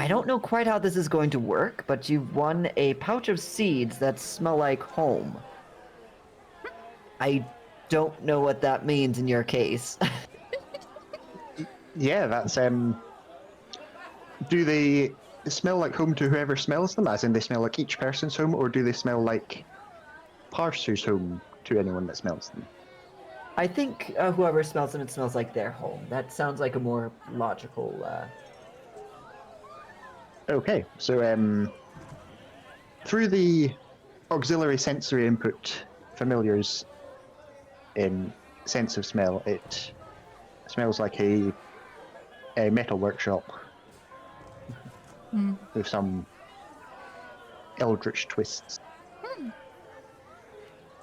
I don't know quite how this is going to work, but you've won a pouch of seeds that smell like home. I don't know what that means in your case. Yeah, that's Do they smell like home to whoever smells them, as in they smell like each person's home, or do they smell like Parser's home to anyone that smells them? I think whoever smells them, it smells like their home. That sounds like a more logical. Okay, so through the auxiliary sensory input familiar's sense of smell, it smells like a metal workshop with some eldritch twists.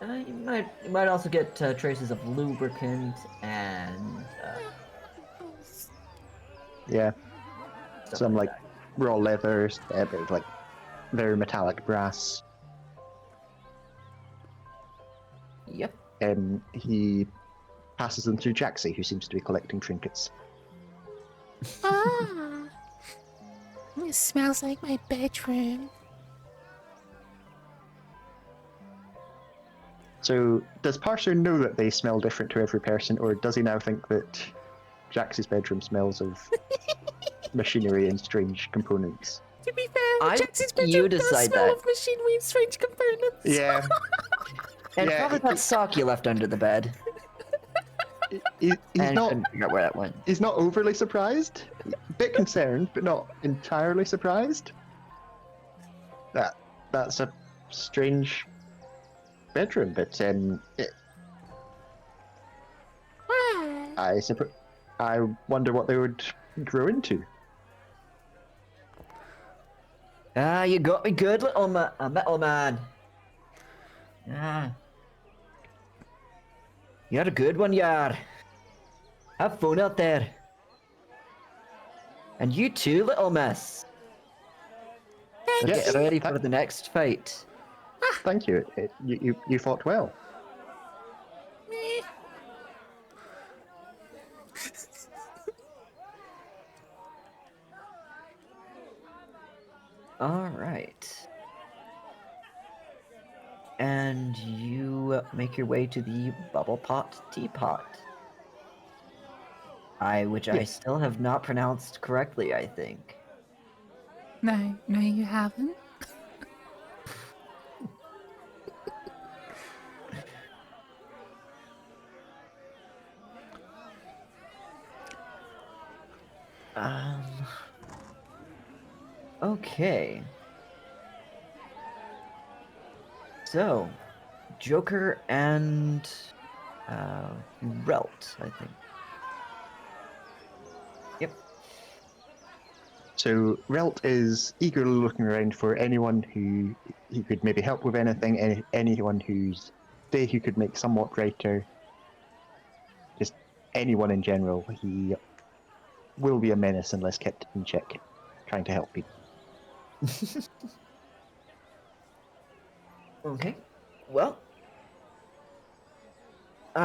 You might also get traces of lubricant and Yeah, stuff some like like raw leathers, but like very metallic brass. that. Yep. He passes them to Jaxie, who seems to be collecting trinkets. Ah, it smells like my bedroom. So, does Parser know that they smell different to every person, or does he now think that Jaxie's bedroom smells of machinery and strange components? To be fair, Jackson's you bedroom does decide smell that. of machinery and strange components. Yeah. And Yeah, probably that sock you left under the bed. He's And not. couldn't figure out where that went. He's not overly surprised. A bit concerned, but not entirely surprised. That's a strange bedroom, but Why? I wonder what they would grow into. Ah, you got me good, little metal man. Ah. You're a good one, yar. Have fun out there. And you too, little miss. So Yes, get ready for the next fight. Thank you. You fought well. Meh. Alright. And you make your way to the bubble pot teapot. Which I still have not pronounced correctly, I think. No, you haven't. Um. Okay. So, Joker and Relt, I think. Yep. So Relt is eagerly looking around for anyone who he could maybe help with anything, anyone whose day he could make somewhat brighter. Just anyone in general. He will be a menace unless kept in check, trying to help people. Okay. Well,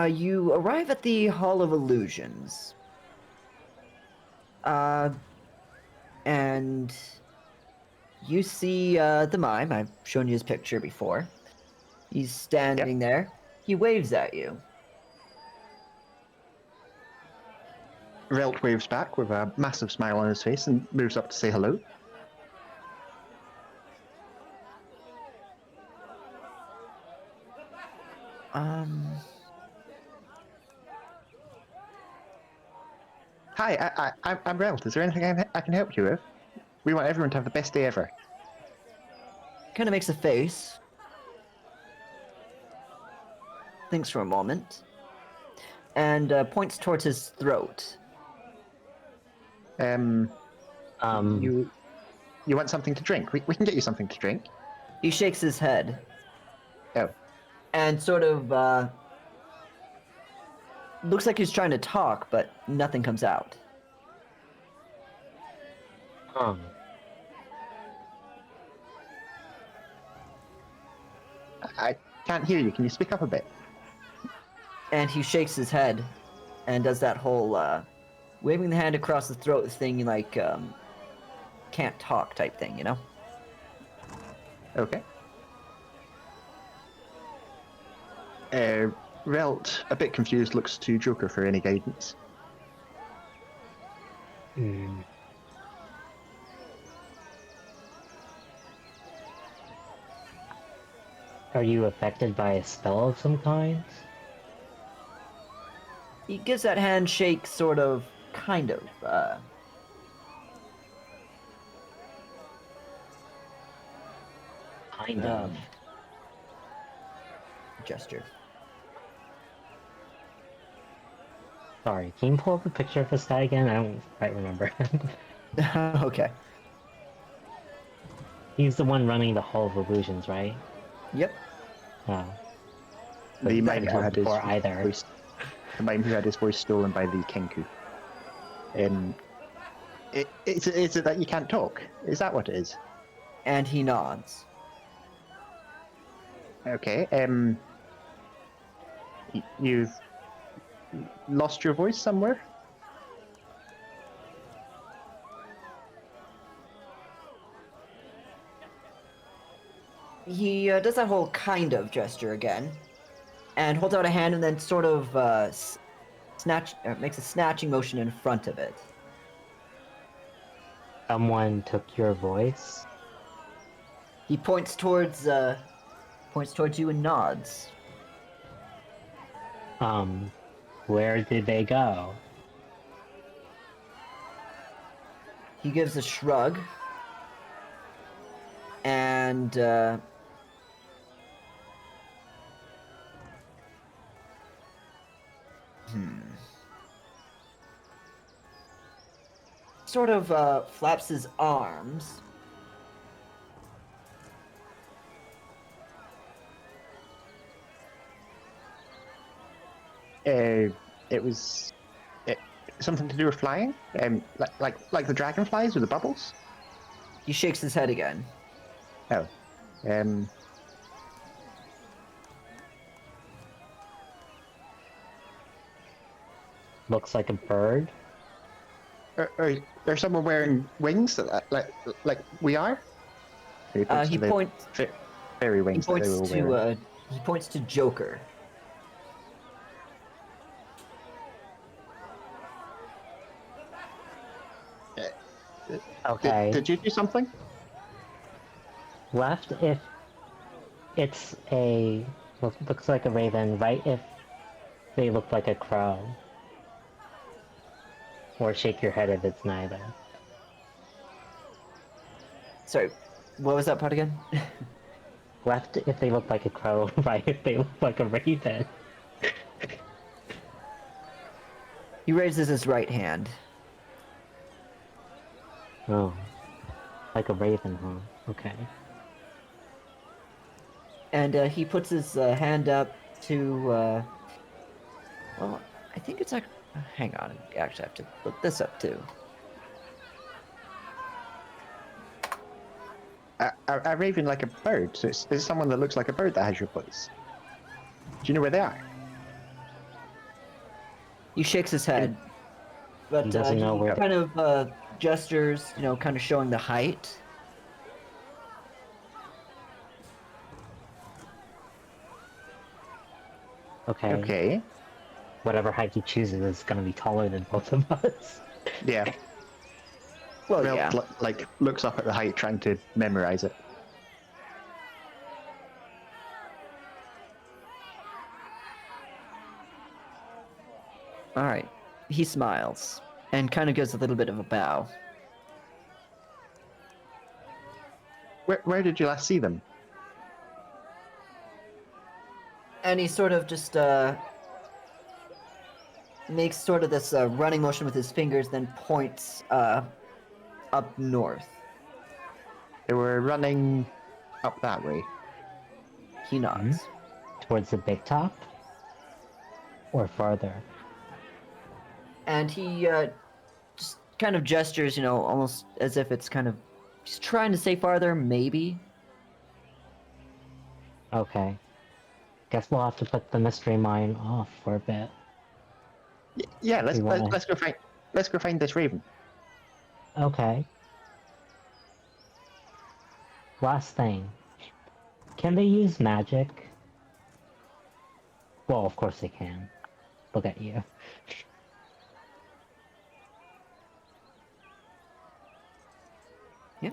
you arrive at the Hall of Illusions. And you see the mime. I've shown you his picture before. He's standing there. He waves at you. Relt waves back with a massive smile on his face and moves up to say hello. Hi, I'm Relt. Is there anything I can help you with? We want everyone to have the best day ever. Kind of makes a face. Thinks for a moment. And points towards his throat. You want something to drink? We can get you something to drink. He shakes his head. Oh. And sort of, looks like he's trying to talk, but nothing comes out. I can't hear you. Can you speak up a bit? And he shakes his head and does that whole, waving the hand across the throat thing, like, can't talk type thing, you know? Okay. Relt, a bit confused, looks to Joker for any guidance. Hmm. Are you affected by a spell of some kind? He gives that handshake sort of, kind of, Kind of. gesture. Sorry, can you pull up a picture of this guy again? I don't quite remember. Okay. He's the one running the Hall of Illusions, right? Yep. Oh. The that mime guy. who had his Before either. voice, the mime who had his voice stolen by the Kenku. Is it that you can't talk? Is that what it is? And he nods. Okay. You've lost your voice somewhere? He does that whole kind of gesture again, and holds out a hand and then sort of makes a snatching motion in front of it. Someone took your voice? He points towards you and nods. Where did they go? He gives a shrug, and sort of flaps his arms. It was something to do with flying, like the dragonflies with the bubbles. He shakes his head again. Oh, Looks like a bird? there's someone wearing wings that, like we are. He points. Fairy He wings that they points were wearing. to he points to Joker. Okay. Did you do something? Left if it's a... looks like a raven, right if they look like a crow. Or shake your head if it's neither. Sorry, what was that part again? Left if they look like a crow, right if they look like a raven. He raises his right hand. Oh. Like a raven, huh? Okay. And he puts his hand up to, well, I think it's like, hang on, I actually have to look this up too. A raven like a bird. So it's someone that looks like a bird that has your voice. Do you know where they are? He shakes his head, but He doesn't know where- kind of gestures, you know, kind of showing the height. Okay. Okay. Whatever height he chooses is gonna be taller than both of us. Yeah. Well, Relt, yeah. like looks up at the height, trying to memorize it. All right. He smiles and kind of gives a little bit of a bow. Where did you last see them? And he sort of just makes sort of this running motion with his fingers, then points up north. They were running up that way. He nods. Towards the big top? Or farther? And he just kind of gestures, you know, almost as if it's kind of he's trying to say farther, maybe. Okay. Guess we'll have to put the mystery mine off for a bit. Yeah, let's We wanna- go find this raven. Okay. Last thing. Can they use magic? Well, of course they can. Look at you. Yeah.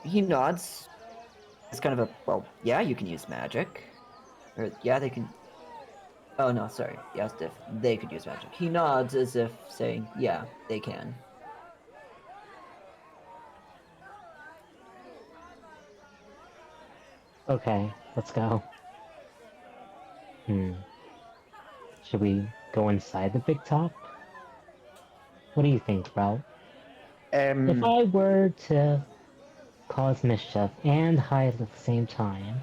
He nods. It's kind of a, well, yeah, you can use magic. Or, yeah, they can. Oh, no, sorry. Yes, they could use magic. He nods as if saying, yeah, they can. Okay, let's go. Should we go inside the big top? What do you think, Ralph? If Um, I were to cause mischief and hide at the same time,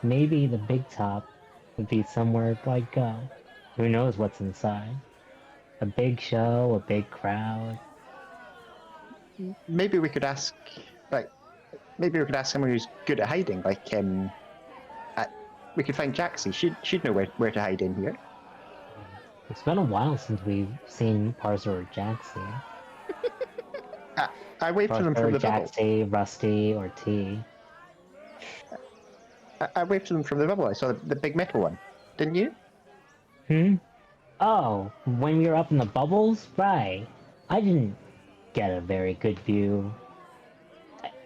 maybe the big top would be somewhere I'd go. Who knows what's inside? A big show, a big crowd. maybe we could ask, like, maybe we could ask someone who's good at hiding. We could find Jaxie. She'd know where to hide in here. It's been a while since we've seen Parser or Jaxie. I waved to them from Parser, the bubble. Jaxie, Rusty, or T. I waved to them from the bubble. I saw the big metal one. Didn't you? Oh, when we were up in the bubbles? Right. I didn't get a very good view.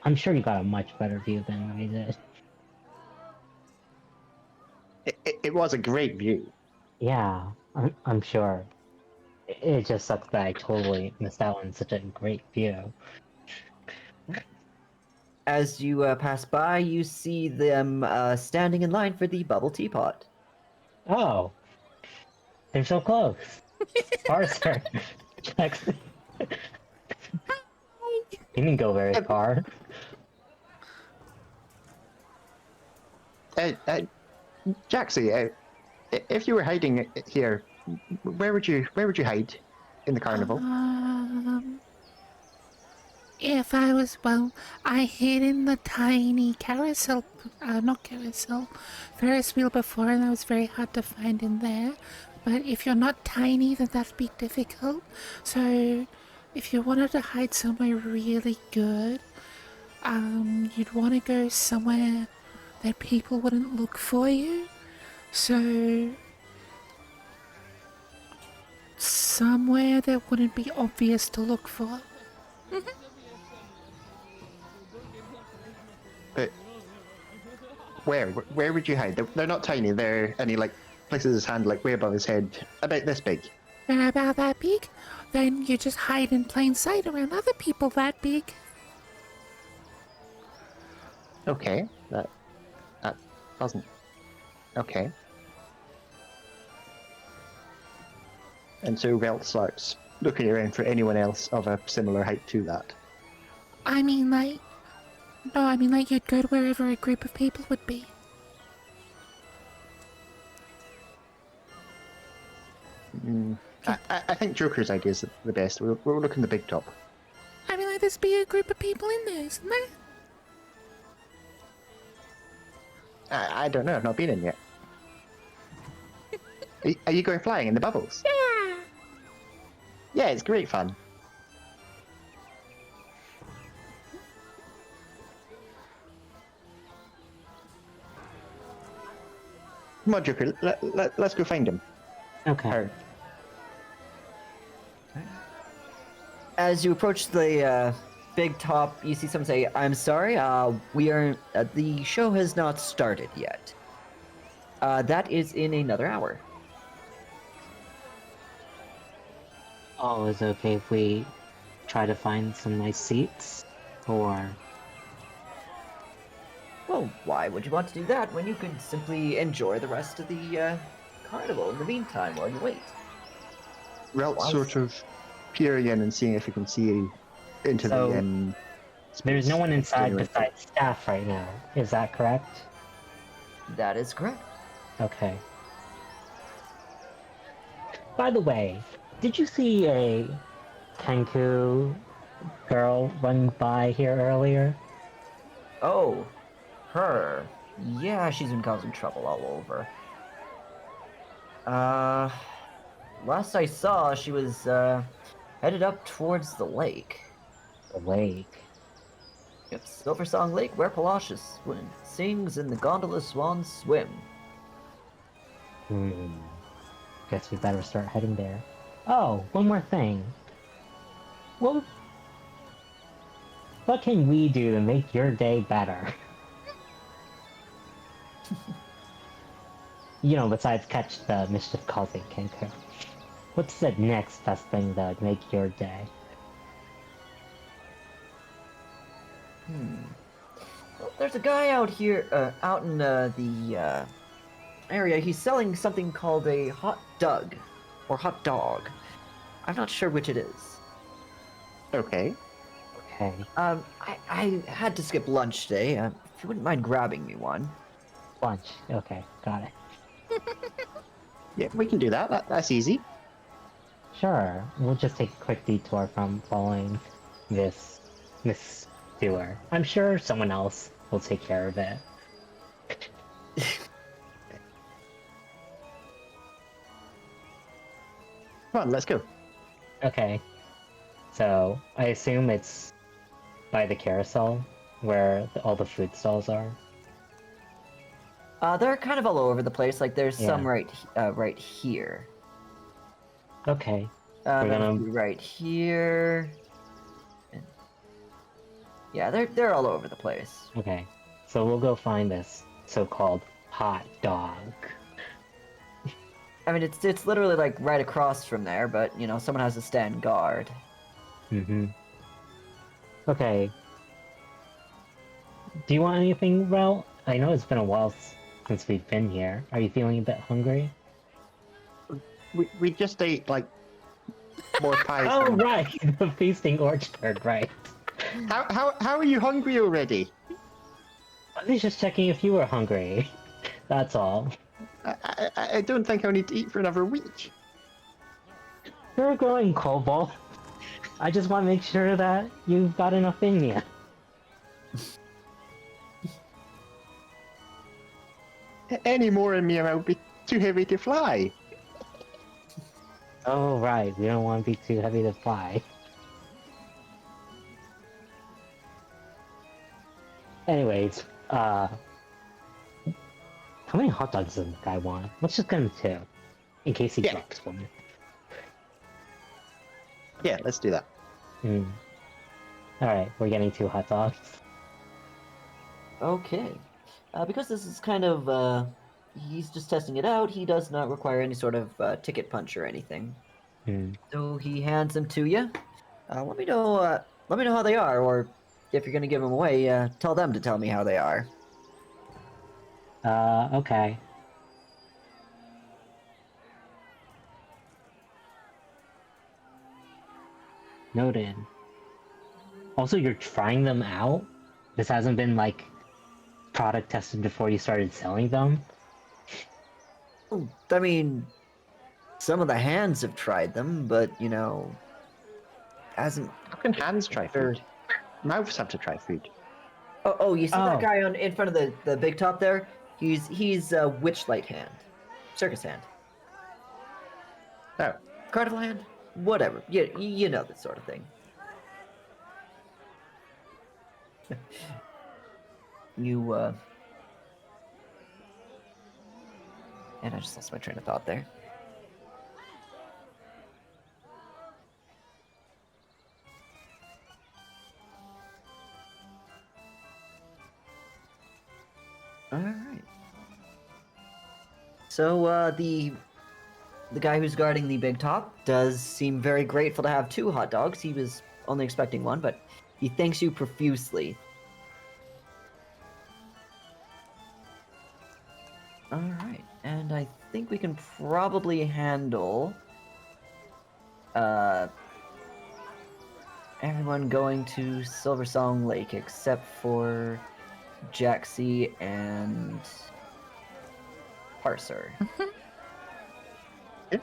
I'm sure you got a much better view than I did. It was a great view. Yeah, I'm sure. It just sucks that I totally missed out on such a great view. As you pass by, you see them standing in line for the bubble teapot. Oh, they're so close. Parser, Jackson. He didn't go very far. Jaxie, if you were hiding here, where would you hide in the carnival? If I was, well, I hid in the tiny carousel, not carousel, Ferris wheel before, and that was very hard to find in there. But if you're not tiny, then that'd be difficult. So, if you wanted to hide somewhere really good, you'd want to go somewhere that people wouldn't look for you. So, somewhere that wouldn't be obvious to look for. But where would you hide? They're not tiny. And he places his hand way above his head, about this big. They're about that big? Then you just hide in plain sight around other people that big. Okay, that doesn't. Okay. And so Velt starts looking around for anyone else of a similar height to that. I mean, you'd go to wherever a group of people would be. I think Joker's idea is the best. We'll look in the big top. I mean, there's be a group of people in there, isn't there? I don't know. I've not been in yet. Are you going flying in the bubbles? Yeah. Yeah, it's great fun. Come on, Joker. Let's go find him. Okay. Her. As you approach the big top, you see someone say, "I'm sorry, we are. The show has not started yet. That is in another hour." Oh, is it okay if we try to find some nice seats? Or... Well, why would you want to do that when you could simply enjoy the rest of the carnival in the meantime while you wait? Relt's sort of peering in and seeing if he can see into So, the There's no one inside Anyway. besides staff right now. Is that correct? That is correct. Okay. By the way, did you see a Kenku girl run by here earlier? Oh, her. Yeah, she's been causing trouble all over. Last I saw, she was headed up towards the lake. The lake. Yep, Silver Song Lake, where Palocious sings and the gondola swans swim. Guess we better start heading there. Oh, one more thing. What what can we do to make your day better? You know, besides catch the mischief causing Kenku. What's the next best thing that would make your day? Well, there's a guy out here, out in the area. He's selling something called a hot dog, or hot dog. I'm not sure which it is. Okay. Okay. I had to skip lunch today. If you wouldn't mind grabbing me one. Lunch. Okay, got it. Yeah, we can do that. That's easy. Sure. We'll just take a quick detour from following this Miss Stewart. I'm sure someone else will take care of it. Come on, let's go. Okay. So, I assume it's by the carousel where all the food stalls are. They're kind of all over the place. Like there's some Yeah. right here. Okay. There's gonna- a few right here. And- Yeah, they're all over the place. Okay. So we'll go find this so-called hot dog. I mean, it's literally like right across from there, but you know, someone has to stand guard. Mm-hmm. Okay. Do you want anything, Rel? I know it's been a while since we've been here. Are you feeling a bit hungry? We just ate like more pies. Oh, than- right! The feasting orchard, right. How are you hungry already? I was just checking if you were hungry. That's all. I don't think I'll need to eat for another week. You're growing, Cobalt. I just want to make sure that you've got enough in you. Any more in me and I'll be too heavy to fly. Oh, right. We don't want to be too heavy to fly. Anyways, how many hot dogs does the guy want? Let's just get him 2. In case he Yeah. drops one. Yeah, let's do that. Alright, we're getting 2 hot dogs. Okay. Because this is kind of he's just testing it out. He does not require any sort of ticket punch or anything. So he hands them to you. Let me know. Let me know how they are, or if you're gonna give them away, tell them to tell me how they are. Okay. Noted. Also, you're trying them out? This hasn't been, like, product tested before you started selling them? Well, I mean, some of the hands have tried them, but you know, hasn't. How can hands try food? Mouths have to try food. Oh, you see that Oh. guy in front of the big top there? He's a Witchlight hand, circus hand, Oh, carnival hand, whatever. You know that sort of thing. You and I just lost my train of thought there. All right. So the guy who's guarding the big top does seem very grateful to have 2 hot dogs. He was only expecting 1, but he thanks you profusely. All right, and I think we can probably handle everyone going to Silver Song Lake except for Jaxie and Parser. Yeah.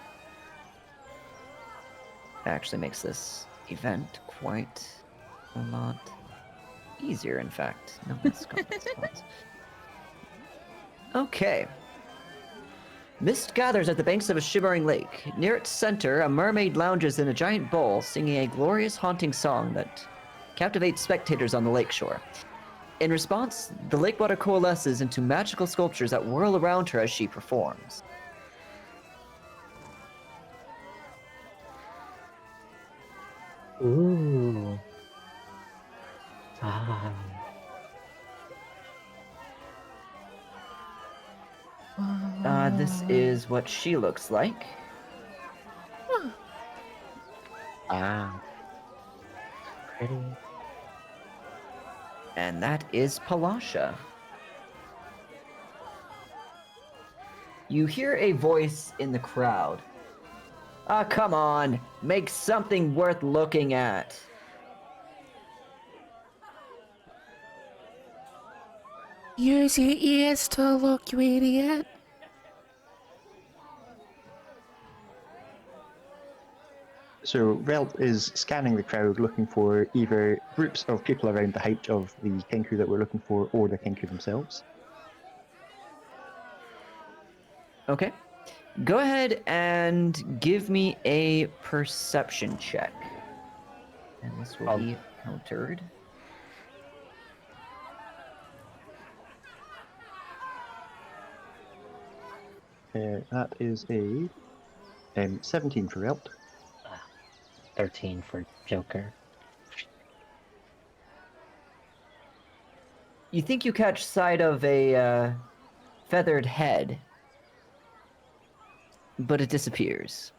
Actually makes this event quite a lot easier, in fact. No less complex spots. Okay. Mist gathers at the banks of a shimmering lake. Near its center, a mermaid lounges in a giant bowl, singing a glorious, haunting song that captivates spectators on the lakeshore. In response, the lake water coalesces into magical sculptures that whirl around her as she performs. Ooh. Ah. This is what she looks like. Ah. Pretty. And that is Palasha. You hear a voice in the crowd. Ah, come on! Make something worth looking at! Use your ears to look, you idiot. So Relt is scanning the crowd, looking for either groups of people around the height of the Kenku that we're looking for, or the Kenku themselves. Okay. Go ahead and give me a perception check. And this will be countered. That is a 17 for Relt. 13 for Joker. You think you catch sight of a feathered head, but it disappears.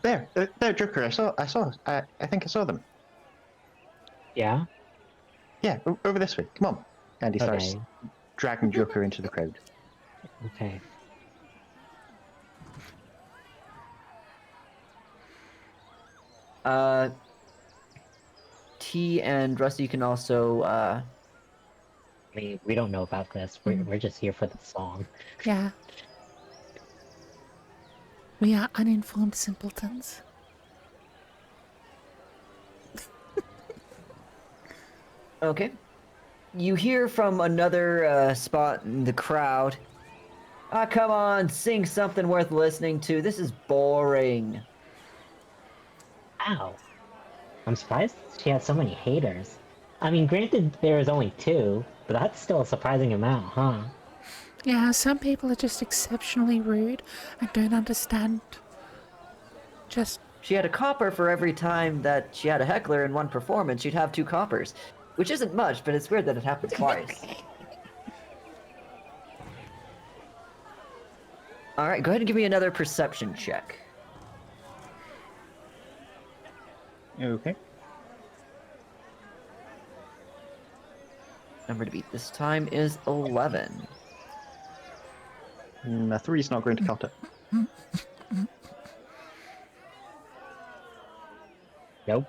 There, Joker. I think I saw them. Yeah? Yeah, over this way. Come on. And he starts Okay. dragging Joker into the crowd. Okay. T and Rusty can also I mean, we don't know about this. We're just here for the song. Yeah. We are uninformed simpletons. Okay. You hear from another spot in the crowd. Ah, come on, sing something worth listening to. This is boring. Ow. I'm surprised she has so many haters. I mean, granted, there is only 2, but that's still a surprising amount, huh? Yeah, some people are just exceptionally rude and don't understand. Just, She had a copper for every time that she had a heckler in one performance. She'd have 2 coppers, which isn't much, but it's weird that it happened twice. All right, go ahead and give me another perception check. Okay. Number to beat this time is 11. A 3's not going to cut it. Nope.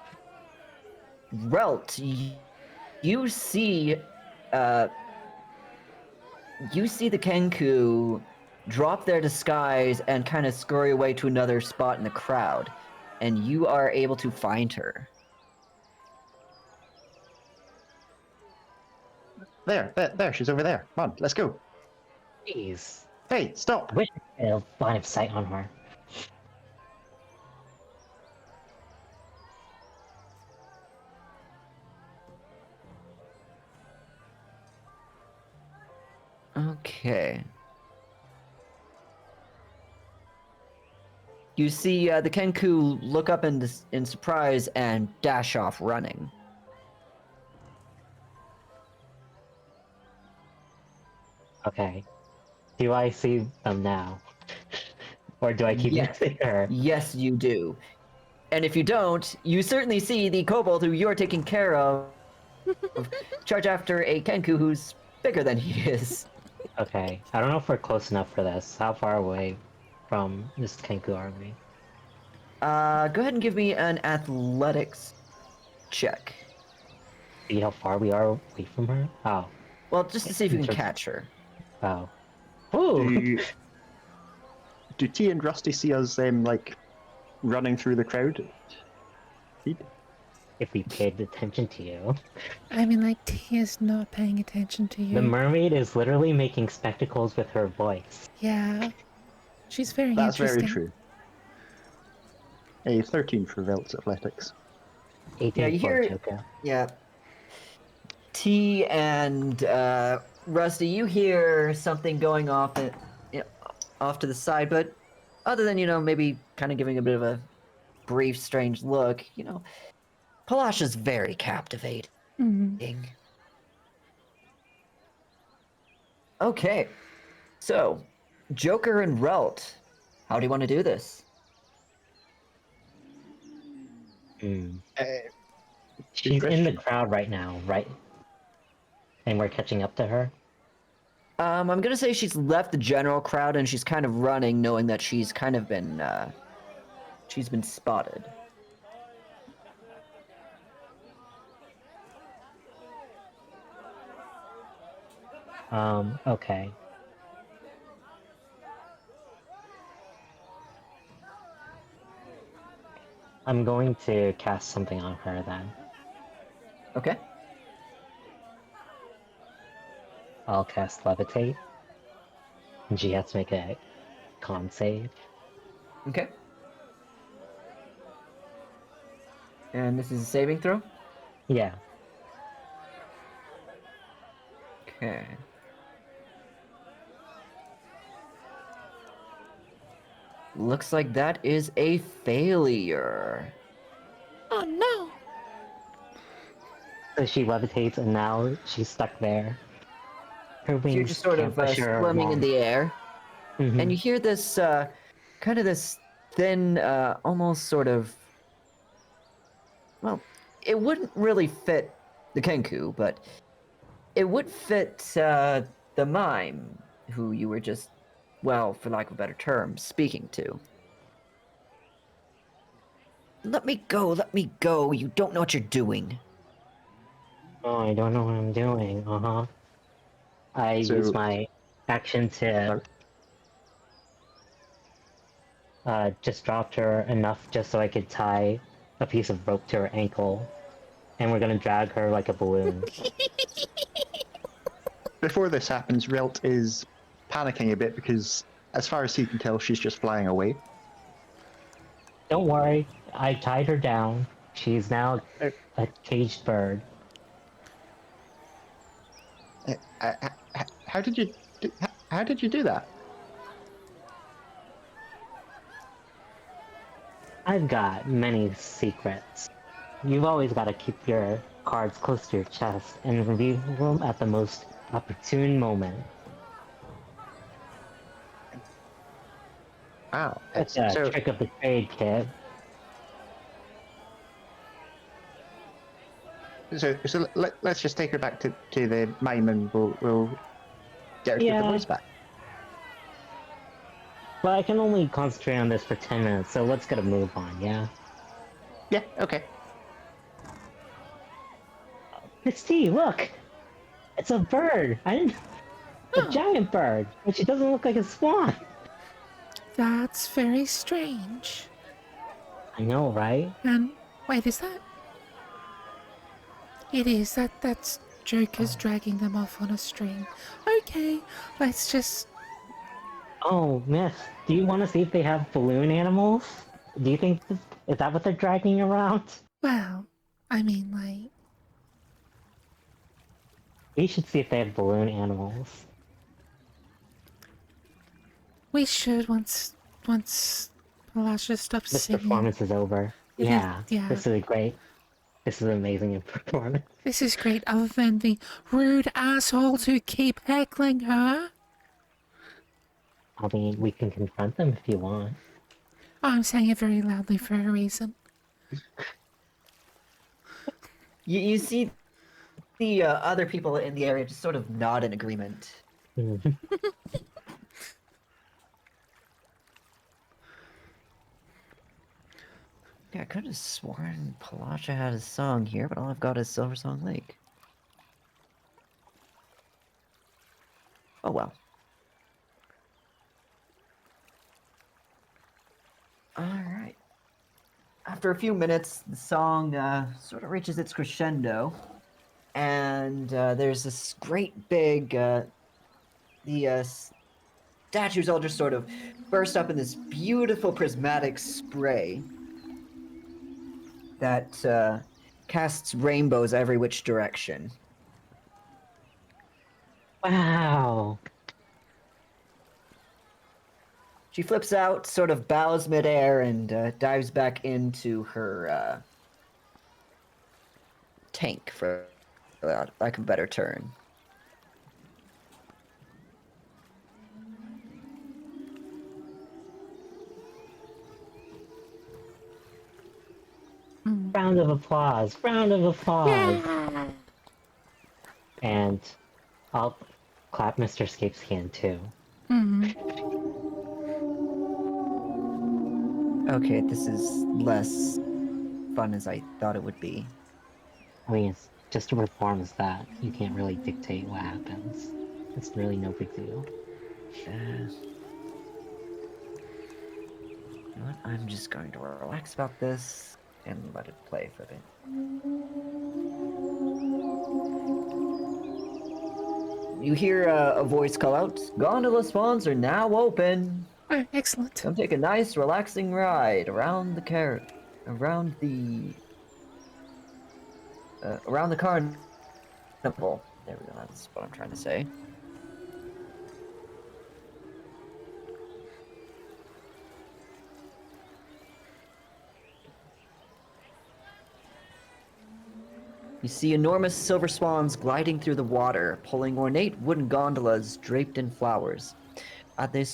Relt, you see the Kenku drop their disguise and kind of scurry away to another spot in the crowd, and you are able to find her. There, she's over there. Come on, let's go. Jeez. Hey, stop! I wish I had a line of sight on her. Okay. You see the Kenku look up in surprise and dash off running. Okay. Do I see them now? Or do I keep Yeah. missing her? Yes, you do. And if you don't, you certainly see the kobold who you're taking care of charge after a Kenku who's bigger than he is. Okay. I don't know if we're close enough for this. How far away from this Kenku are we? Go ahead and give me an athletics check. See how far we are away from her? Oh. Well, just to see if you can catch her. Oh. Ooh! Do T and Rusty see us, like, running through the crowd? If we paid attention to you. I mean, like, Tia's not paying attention to you. The mermaid is literally making spectacles with her voice. Yeah. She's very That's interesting. very true. A 13 for Velt's athletics. 18 you for hear- Joker. Yeah. T and Rusty, you hear something going off, off to the side, but other than maybe kind of giving a bit of a brief, strange look, Palasha's very captivating. Mm. Okay, so Joker and Relt, how do you want to do this? Hmm. Uh, She's in the question. crowd right now, right? And we're catching up to her. I'm gonna say she's left the general crowd and she's kind of running, knowing that she's been spotted. Okay. I'm going to cast something on her then. Okay. I'll cast Levitate. And she has to make a con save. Okay. And this is a saving throw? Yeah. Okay. Looks like that is a failure. Oh no! So she levitates and now she's stuck there. Her So you're wings just sort can't of push her swimming in along. the air, Mhm. and you hear this kind of this thin, almost sort of. Well, it wouldn't really fit the Kenku, but it would fit the mime who you were just, well, for lack of a better term, speaking to. Let me go, you don't know what you're doing. Oh, I don't know what I'm doing. Uh-huh. I use So, my action to just drop her enough just so I could tie a piece of rope to her ankle. And we're gonna drag her like a balloon. before this happens, Relt is panicking a bit because, as far as he can tell, she's just flying away. Don't worry, I tied her down. She's now a caged bird. How did you? How did you do that? I've got many secrets. You've always got to keep your cards close to your chest and reveal them at the most opportune moment. Wow. That's a So, trick of the trade, kid. let's just take her back to the mime and we'll get her to get the Yeah. voice back. But I can only concentrate on this for 10 minutes, so let's get a move on, yeah? Yeah. Okay. Misty, look! It's a bird! I didn't... A giant bird! But she doesn't look like a swan! That's very strange. I know, right? And wait, is that? It is. That's Joker's dragging them off on a string. Okay, let's just. Oh, Miss, do you want to see if they have balloon animals? Do you think... Is that what they're dragging around? Well, I mean, like. We should see if they have balloon animals. We should once Palasha stops This singing. performance is over. It is- Yeah, yeah. this is great. This is an amazing performance. This is great, other than the rude assholes who keep heckling her. I mean, we can confront them if you want. I'm saying it very loudly for a reason. You see the other people in the area just sort of nod in agreement. Mhm. Yeah, I could have sworn Palasha had a song here, but all I've got is Silver Song Lake. Oh well. Alright. After a few minutes, the song sort of reaches its crescendo, and there's this great big. The statues all just sort of burst up in this beautiful prismatic spray, that casts rainbows every which direction. Wow. She flips out, sort of bows midair, and dives back into her tank, for lack of a better term. Round of applause. Round of applause. Yeah. And I'll clap Mr. Scape's hand too. Okay, this is less fun as I thought it would be. I mean, it's just a performance that you can't really dictate what happens. It's really no big deal. You know what? I'm just going to relax about this and let it play for a bit. You hear a voice call out, "Gondola spawns are now open! Oh, excellent. Come take a nice, relaxing ride around the around the carnival." There we go, that's what I'm trying to say. You see enormous silver swans gliding through the water, pulling ornate wooden gondolas draped in flowers. The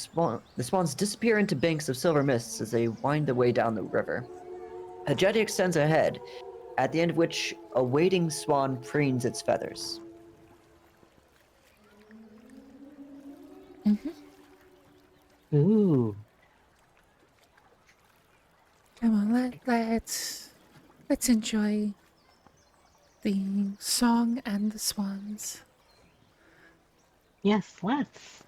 swans disappear into banks of silver mists as they wind their way down the river. A jetty extends ahead, at the end of which a waiting swan preens its feathers. Ooh. Come on, let's enjoy the song and the swans. Yes, let's.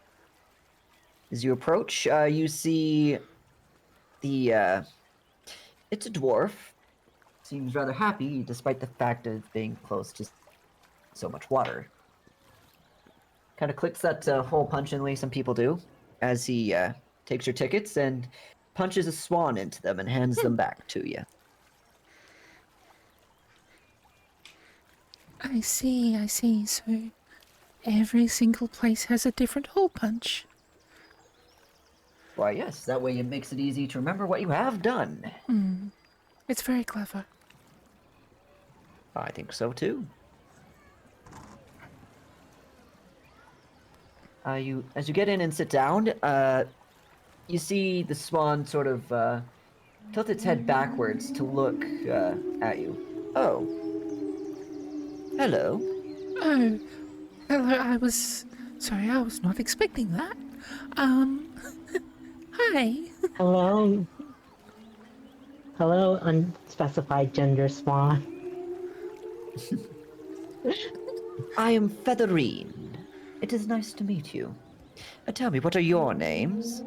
As you approach, you see the it's a dwarf. Seems rather happy despite the fact of being close to so much water. Kind of clicks that hole punch in the way some people do, as he takes your tickets and punches a swan into them and hands them back to you. I see, I see. So every single place has a different hole punch. Why, yes, that way it makes it easy to remember what you have done. It's very clever. I think so too. As you get in and sit down, you see the swan sort of tilt its head backwards to look at you. Oh, hello. Oh, hello, I was not expecting that. Hi. Hello. Hello, unspecified gender swan. I am Featherine. It is nice to meet you. Tell me, what are your names?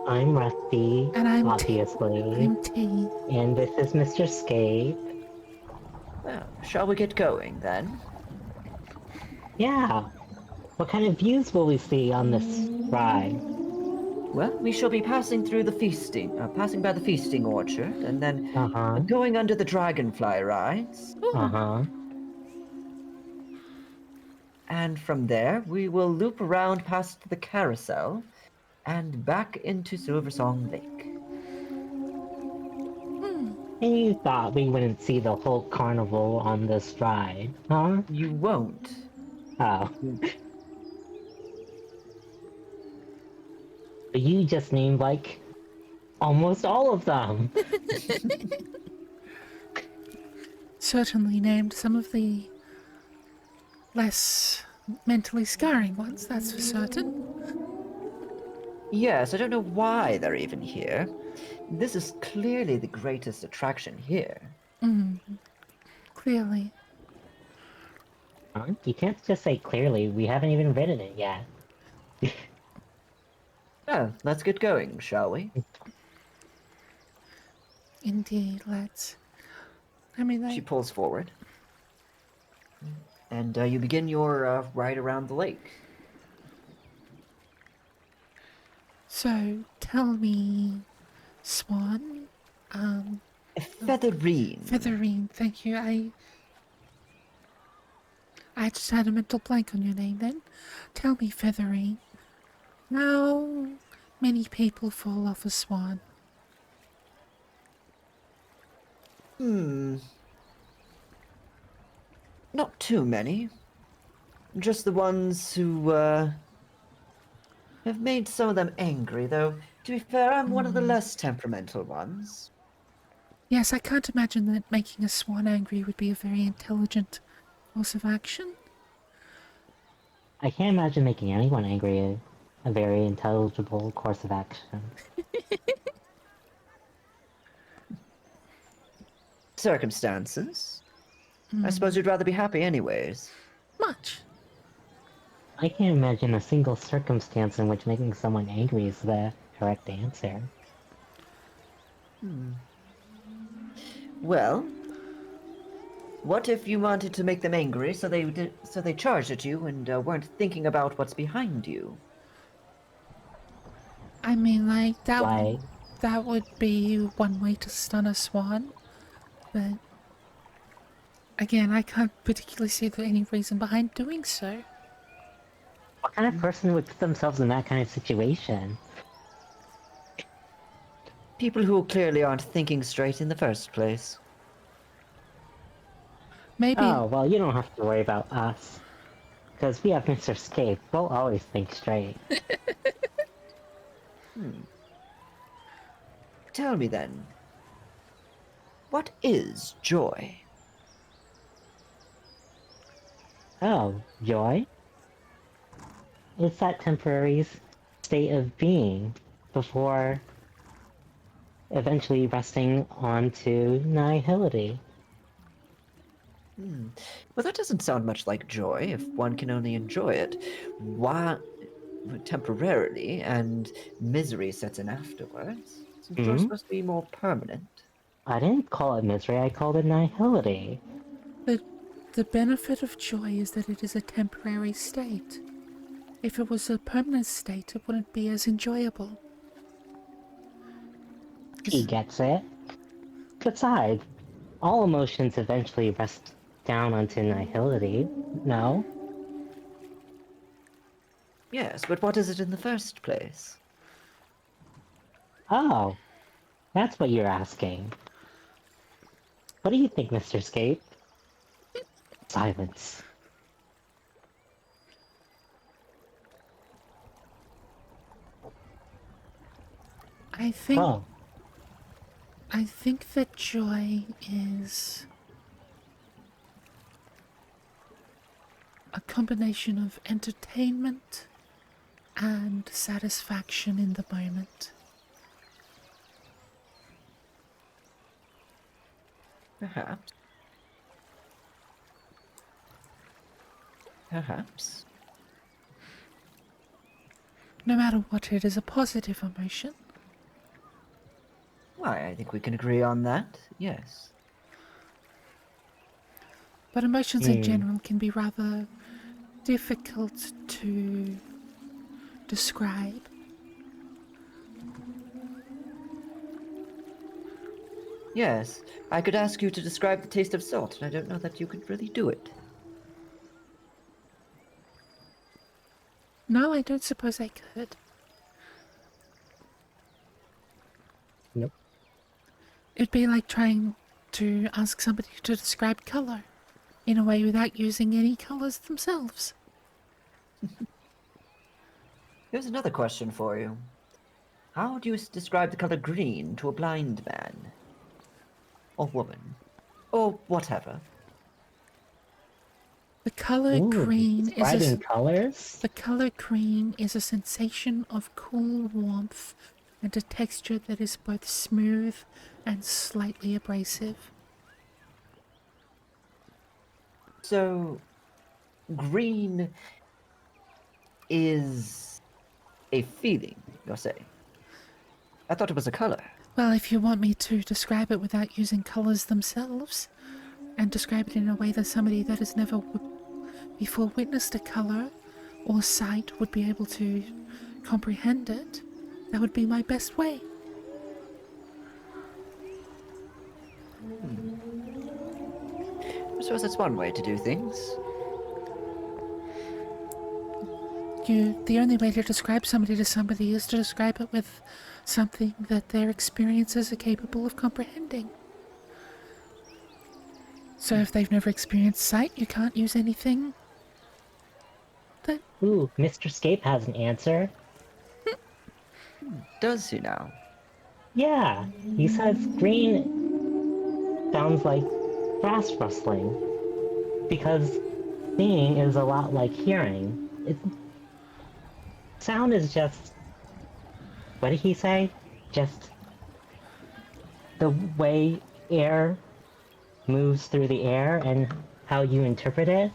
I'm Rusty, And I'm obviously. I'm T. And this is Mr. Scape. Well, shall we get going then? Yeah. What kind of views will we see on this ride? Well, we shall be passing through passing by the feasting orchard, and then Uh-huh. going under the dragonfly rides. Uh-huh. And from there, we will loop around past the carousel and back into Silversong Lake. And you thought we wouldn't see the whole carnival on this ride, huh? You won't. Oh. But you just named, like, almost all of them. Certainly named some of the less mentally scarring ones, that's for certain. Yes, I don't know why they're even here. This is clearly the greatest attraction here. Clearly. Huh? You can't just say clearly, we haven't even ridden it yet. Oh, let's get going, shall we? Indeed, let's. I mean, She pulls forward. And you begin your ride around the lake. So tell me, Swan, Featherine. Featherine, thank you. I just had a mental blank on your name then. Tell me, Featherine, how many people fall off a swan? Not too many. Just the ones who, have made some of them angry, though, to be fair, I'm one of the less temperamental ones. Yes, I can't imagine that making a swan angry would be a very intelligent course of action. I can't imagine making anyone angry a very intelligible course of action. Circumstances. I suppose you'd rather be happy anyways. Much. I can't imagine a single circumstance in which making someone angry is the correct answer. Well, what if you wanted to make them angry so they charged at you and weren't thinking about what's behind you? I mean, like, Like, that would be one way to stun a swan, but again, I can't particularly see any reason behind doing so. what kind of person would put themselves in that kind of situation? People who clearly aren't thinking straight in the first place. Maybe, Oh, well, you don't have to worry about us. Because we have Mr. Scape, we'll always think straight. Tell me then, what is joy? Oh, joy? It's that temporary state of being before eventually resting onto nihility. Well, that doesn't sound much like joy if one can only enjoy it. Why, temporarily, and misery sets in afterwards. Isn't joy supposed to be more permanent? I didn't call it misery, I called it nihility. the benefit of joy is that it is a temporary state. If it was a permanent state, it wouldn't be as enjoyable. He gets it. Besides, all emotions eventually rest down onto nihility, no? Yes, but what is it in the first place? Oh, that's what you're asking. What do you think, Mr. Scape? Silence. I think Oh, I think that joy is a combination of entertainment and satisfaction in the moment. Perhaps. Perhaps. No matter what, it is a positive emotion. Why, I think we can agree on that, yes. But emotions in general can be rather difficult to describe. Yes, I could ask you to describe the taste of salt, and I don't know that you could really do it. No, I don't suppose I could. nope. It'd be like trying to ask somebody to describe colour in a way without using any colours themselves. Here's another question for you. How do you describe the color green to a blind man? Or woman? Or whatever? The colour Ooh, green describing colors? The colour green is a sensation of cool warmth and a texture that is both smooth and slightly abrasive. So, green is a feeling, you're saying? I thought it was a color. Well, if you want me to describe it without using colours themselves, and describe it in a way that somebody that has never before witnessed a colour or sight would be able to comprehend it, that would be my best way. suppose that's one way to do things. The only way to describe somebody to somebody is to describe it with something that their experiences are capable of comprehending. So if they've never experienced sight, you can't use anything that... Ooh, Mr. Scape has an answer. Does he now? Yeah, he says green sounds like grass rustling because seeing is a lot like hearing. Sound is just, what did he say? Just the way air moves through the air and how you interpret it.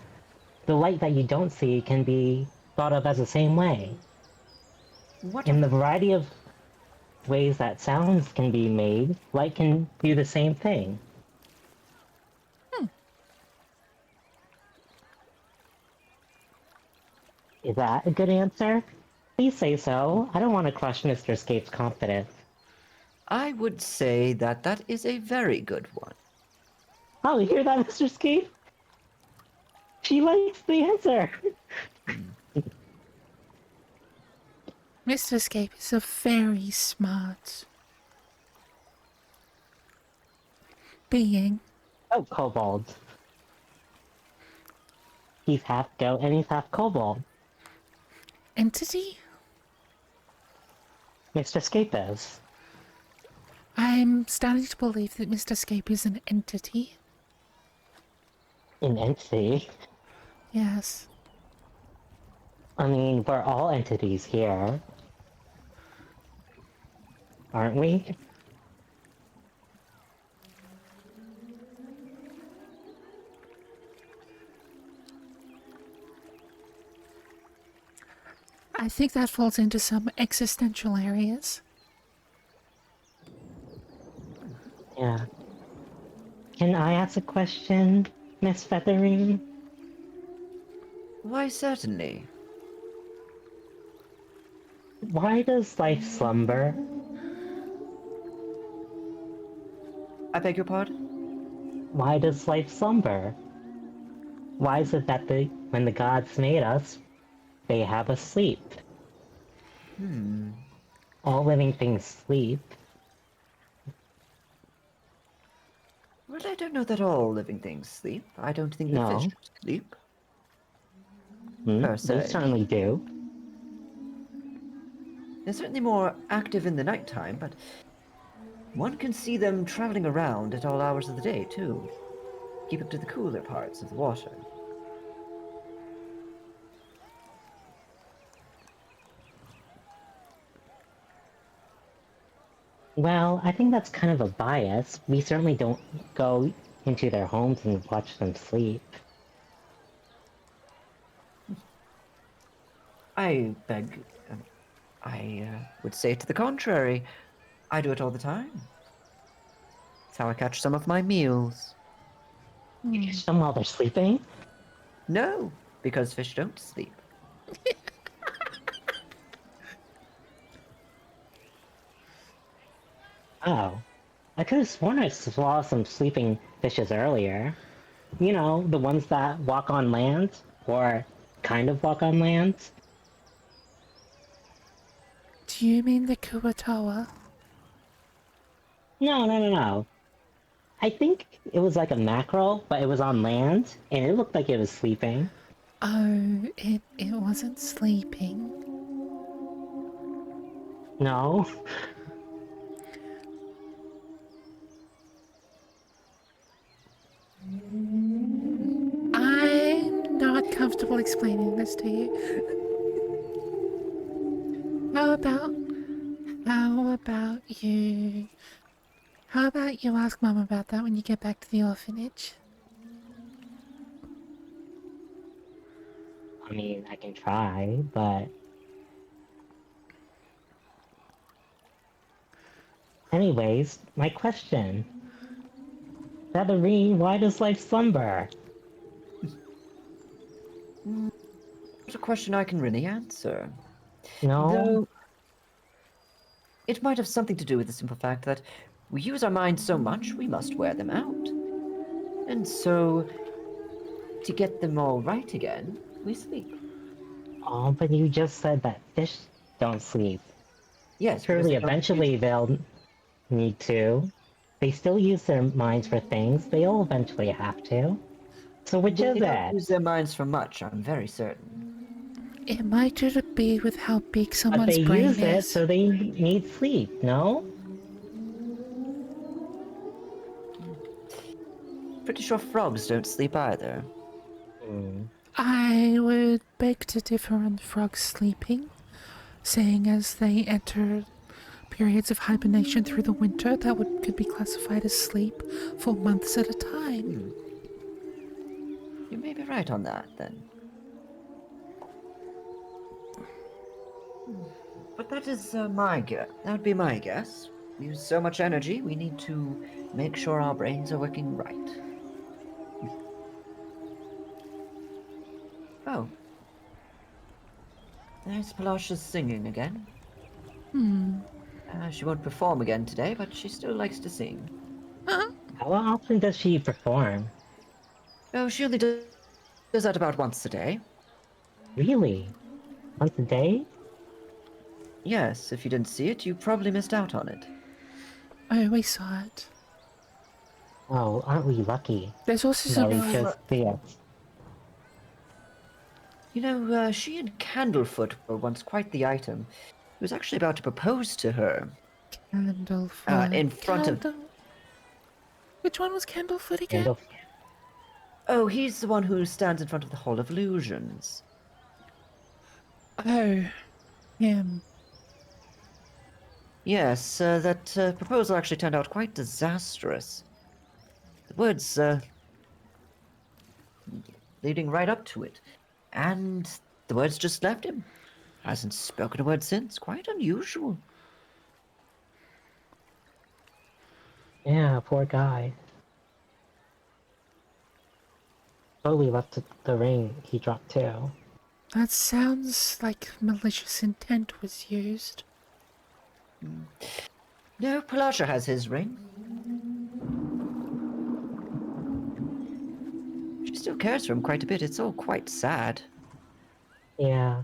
The light that you don't see can be thought of as the same way. What? In the variety of ways that sounds can be made, light can do the same thing. Is that a good answer? Please say so. I don't want to crush Mr. Scape's confidence. I would say that that is a very good one. Oh, you hear that, Mr. Scape? She likes the answer. Mr. Scape is a very smart being. Oh, kobold. He's half goat and he's half kobold. Entity? Mr. Scape is. I'm starting to believe that Mr. Scape is an entity. An entity. Yes. I mean, we're all entities here. Aren't we? I think that falls into some existential areas. Yeah. Can I ask a question, Miss Feathering? Why, certainly. Why does life slumber? I beg your pardon? Why does life slumber? Why is it that when the gods made us, they have us sleep? All living things sleep. Well, I don't know that all living things sleep. I don't think the No. fish sleep. Hmm? Per They se. certainly do. They're certainly more active in the nighttime, but one can see them traveling around at all hours of the day, too. Keep up to the cooler parts of the water. Well, I think that's kind of a bias. We certainly don't go into their homes and watch them sleep. I beg... would say to the contrary. I do it all the time. It's how I catch some of my meals. You catch them while they're sleeping? No, because fish don't sleep. Oh. I could have sworn I saw some sleeping fishes earlier. You know, the ones that walk on land, or kind of walk on land. Do you mean the Kuatoa? No. I think it was like a mackerel, but it was on land, and it looked like it was sleeping. Oh, it wasn't sleeping. No? I'm not comfortable explaining this to you. How about you ask Mum about that when you get back to the orphanage? I mean, I can try, but... Anyways, my question. Featherine, why does life slumber? It's a question I can really answer. No? Though, it might have something to do with the simple fact that we use our minds so much we must wear them out. And so, to get them all right again, we sleep. Oh, but you just said that fish don't sleep. Yes, because Surely they don't eventually they'll need to. They still use their minds for things. They'll eventually have to. So which they is don't it? use their minds for much, I'm very certain. It might just be with how big But someone's they brain use it, is. so they need sleep, no? Pretty sure frogs don't sleep either. Hmm. I would beg to differ on frogs sleeping, saying as they enter periods of hibernation through the winter that could be classified as sleep for months at a time. You may be right on that, then. But that is my guess. That would be my guess. We use so much energy, we need to make sure our brains are working right. Oh. There's Palasha's singing again. She won't perform again today, but she still likes to sing. Huh? How often does she perform? Oh, she only does that about once a day. Really? Once a day? Yes, if you didn't see it, you probably missed out on it. Oh, we saw it. Oh, aren't we lucky There's also that some. we just see it? You know, she and Candlefoot were once quite the item. He was actually about to propose to her. Candlefoot. In front of... Which one was Candlefoot again? Candle. Oh, he's the one who stands in front of the Hall of Illusions. Oh, him. Yes, that proposal actually turned out quite disastrous. The words, leading right up to it. And the words just left him. Hasn't spoken a word since. Quite unusual. Yeah, poor guy. Totally left the ring he dropped too. That sounds like malicious intent was used. No, Palasha has his ring. She still cares for him quite a bit. It's all quite sad. Yeah.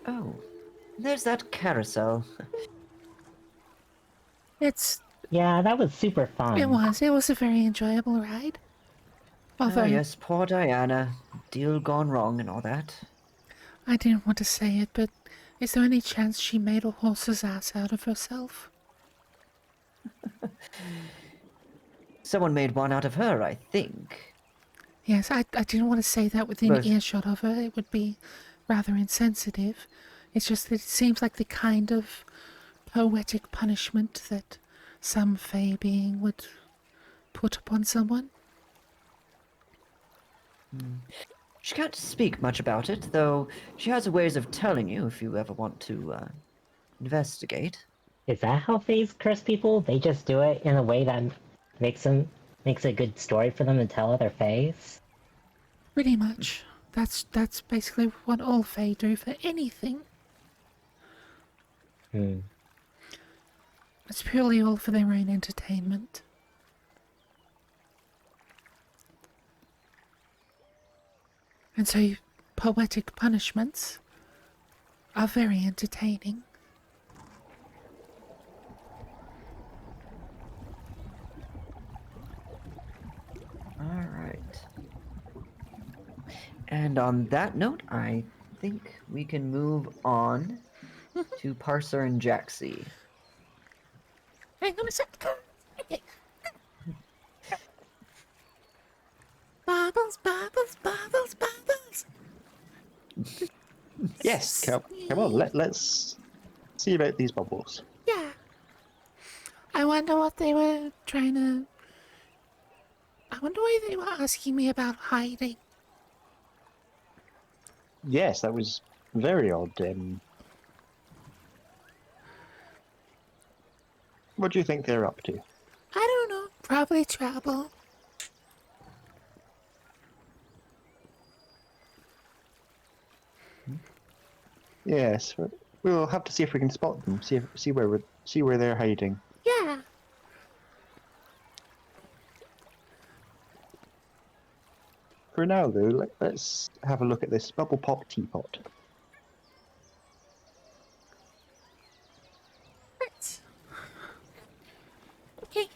Oh, there's that carousel. Yeah, that was super fun. It was a very enjoyable ride. Although Oh, yes, poor Diana. Deal gone wrong and all that. I didn't want to say it, but is there any chance she made a horse's ass out of herself? Someone made one out of her, I think. Yes, I didn't want to say that within But- earshot of her. It would be rather insensitive. It's just that it seems like the kind of poetic punishment that some fey being would put upon someone. She can't speak much about it, though she has ways of telling you if you ever want to, investigate. Is that how fays curse people? They just do it in a way that makes a good story for them to tell other fays? Pretty much. That's basically what all fey do for anything. Hmm. It's purely all for their own entertainment. And so poetic punishments are very entertaining. Alright. And on that note, I think we can move on to Parser and Jaxie. Hang on a sec. Bubbles, bubbles, bubbles, bubbles. Yes, come on, let's see about these bubbles. Yeah. I wonder what they were trying to... I wonder why they were asking me about hiding. Yes, that was very odd. What do you think they're up to? I don't know. Probably trouble. Yes, We'll have to see if we can spot them. See where they're hiding. Yeah. For now, though, let's have a look at this bubble pop teapot. Right. Okay.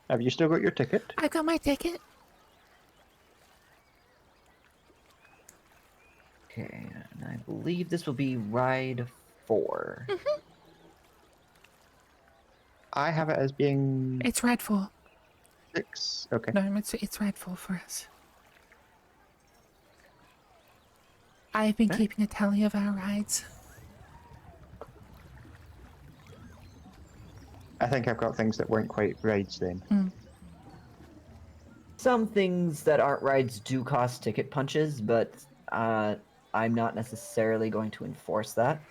Have you still got your ticket? I got my ticket. Okay, and I believe this will be ride 4. I have it as being It's ride 4. 6. Okay. No, it's ride 4 for us. I've been Okay. keeping a tally of our rides. I think I've got things that weren't quite rides then. Some things that aren't rides do cost ticket punches, but I'm not necessarily going to enforce that.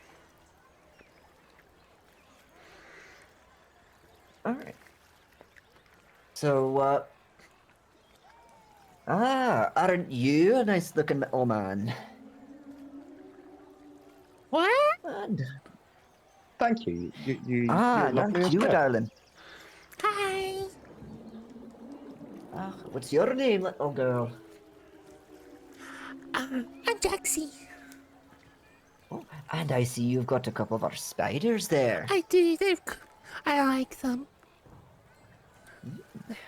Alright. So, aren't you a nice looking little man? What? And, Thank you. You're lovely aren't as you, well. darling? Hi. What's your name, little girl? I'm Jaxie. Oh, and I see you've got a couple of our spiders there. I do. I like them.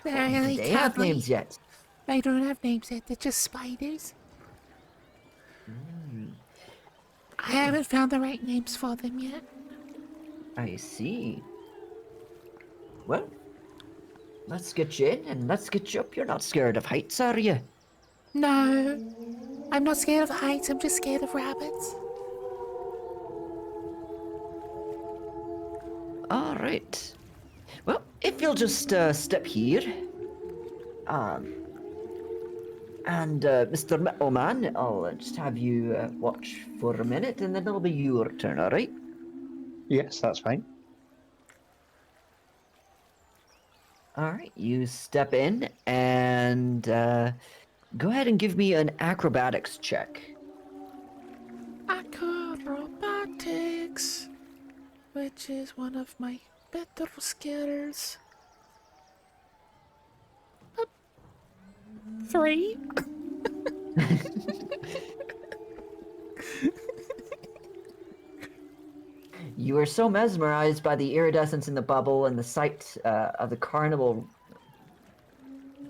They're Do really they have cuddly. names yet? They don't have names yet. They're just spiders. I haven't found the right names for them yet. I see. Well, let's get you in and let's get you up. You're not scared of heights, are you? No, I'm not scared of heights. I'm just scared of rabbits. All right. Well, if you'll just step here, and Mr. Metal Man, I'll just have you watch for a minute, and then it'll be your turn. All right? Yes, that's fine. All right. You step in and go ahead and give me an acrobatics check. Acrobatics, which is one of my better skills. 3. You are so mesmerized by the iridescence in the bubble and the sight of the carnival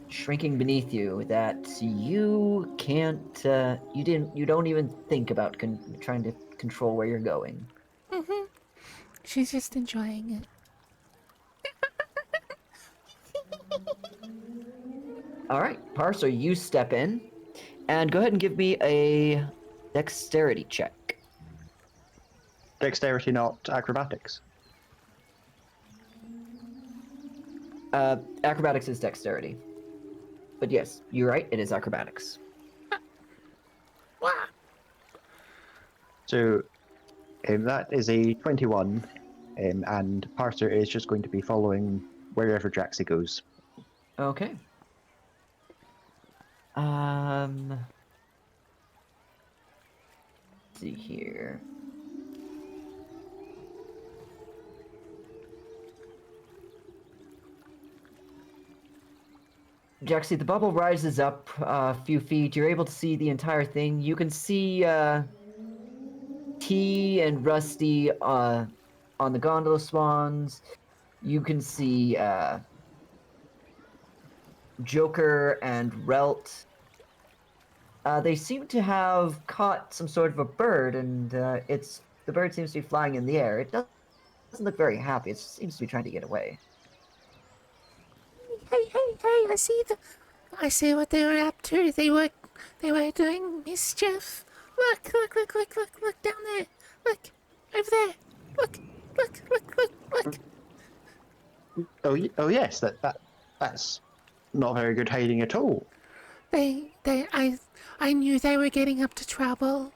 shrinking beneath you that you can't, you don't even think about trying to control where you're going. She's just enjoying it. All right, Parser, you step in, and go ahead and give me a dexterity check. Dexterity, not acrobatics. Acrobatics is dexterity. But yes, you're right, it is acrobatics. Wow. So that is a 21, and Parser is just going to be following wherever Jaxie goes. Okay. Let's see here. Jaxie, the bubble rises up a few feet. You're able to see the entire thing. You can see T and Rusty on the gondola swans. You can see Joker and Relt. They seem to have caught some sort of a bird, and the bird seems to be flying in the air. It doesn't look very happy. It seems to be trying to get away. Hey, I see what they were up to. They were doing mischief. Look down there. Look, over there. Look. Oh yes, that's not very good hiding at all. I knew they were getting up to trouble.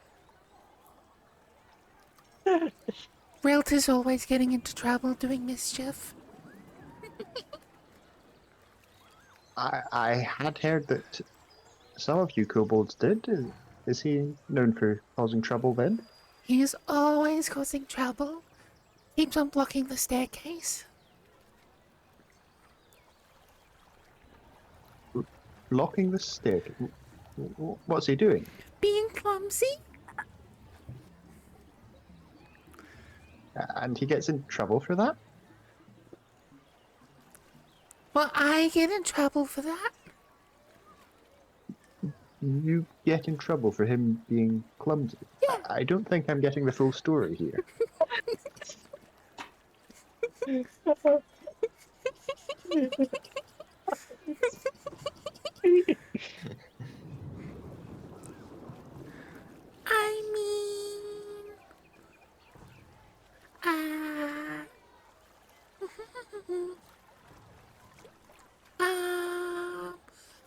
Realtor's always getting into trouble doing mischief. I had heard that some of you kobolds did. Is he known for causing trouble then? He is always causing trouble. Keeps on blocking the staircase. Blocking the staircase. What's he doing? Being clumsy. And he gets in trouble for that? Well, I get in trouble for that. You get in trouble for him being clumsy? I don't think I'm getting the full story here. I mean...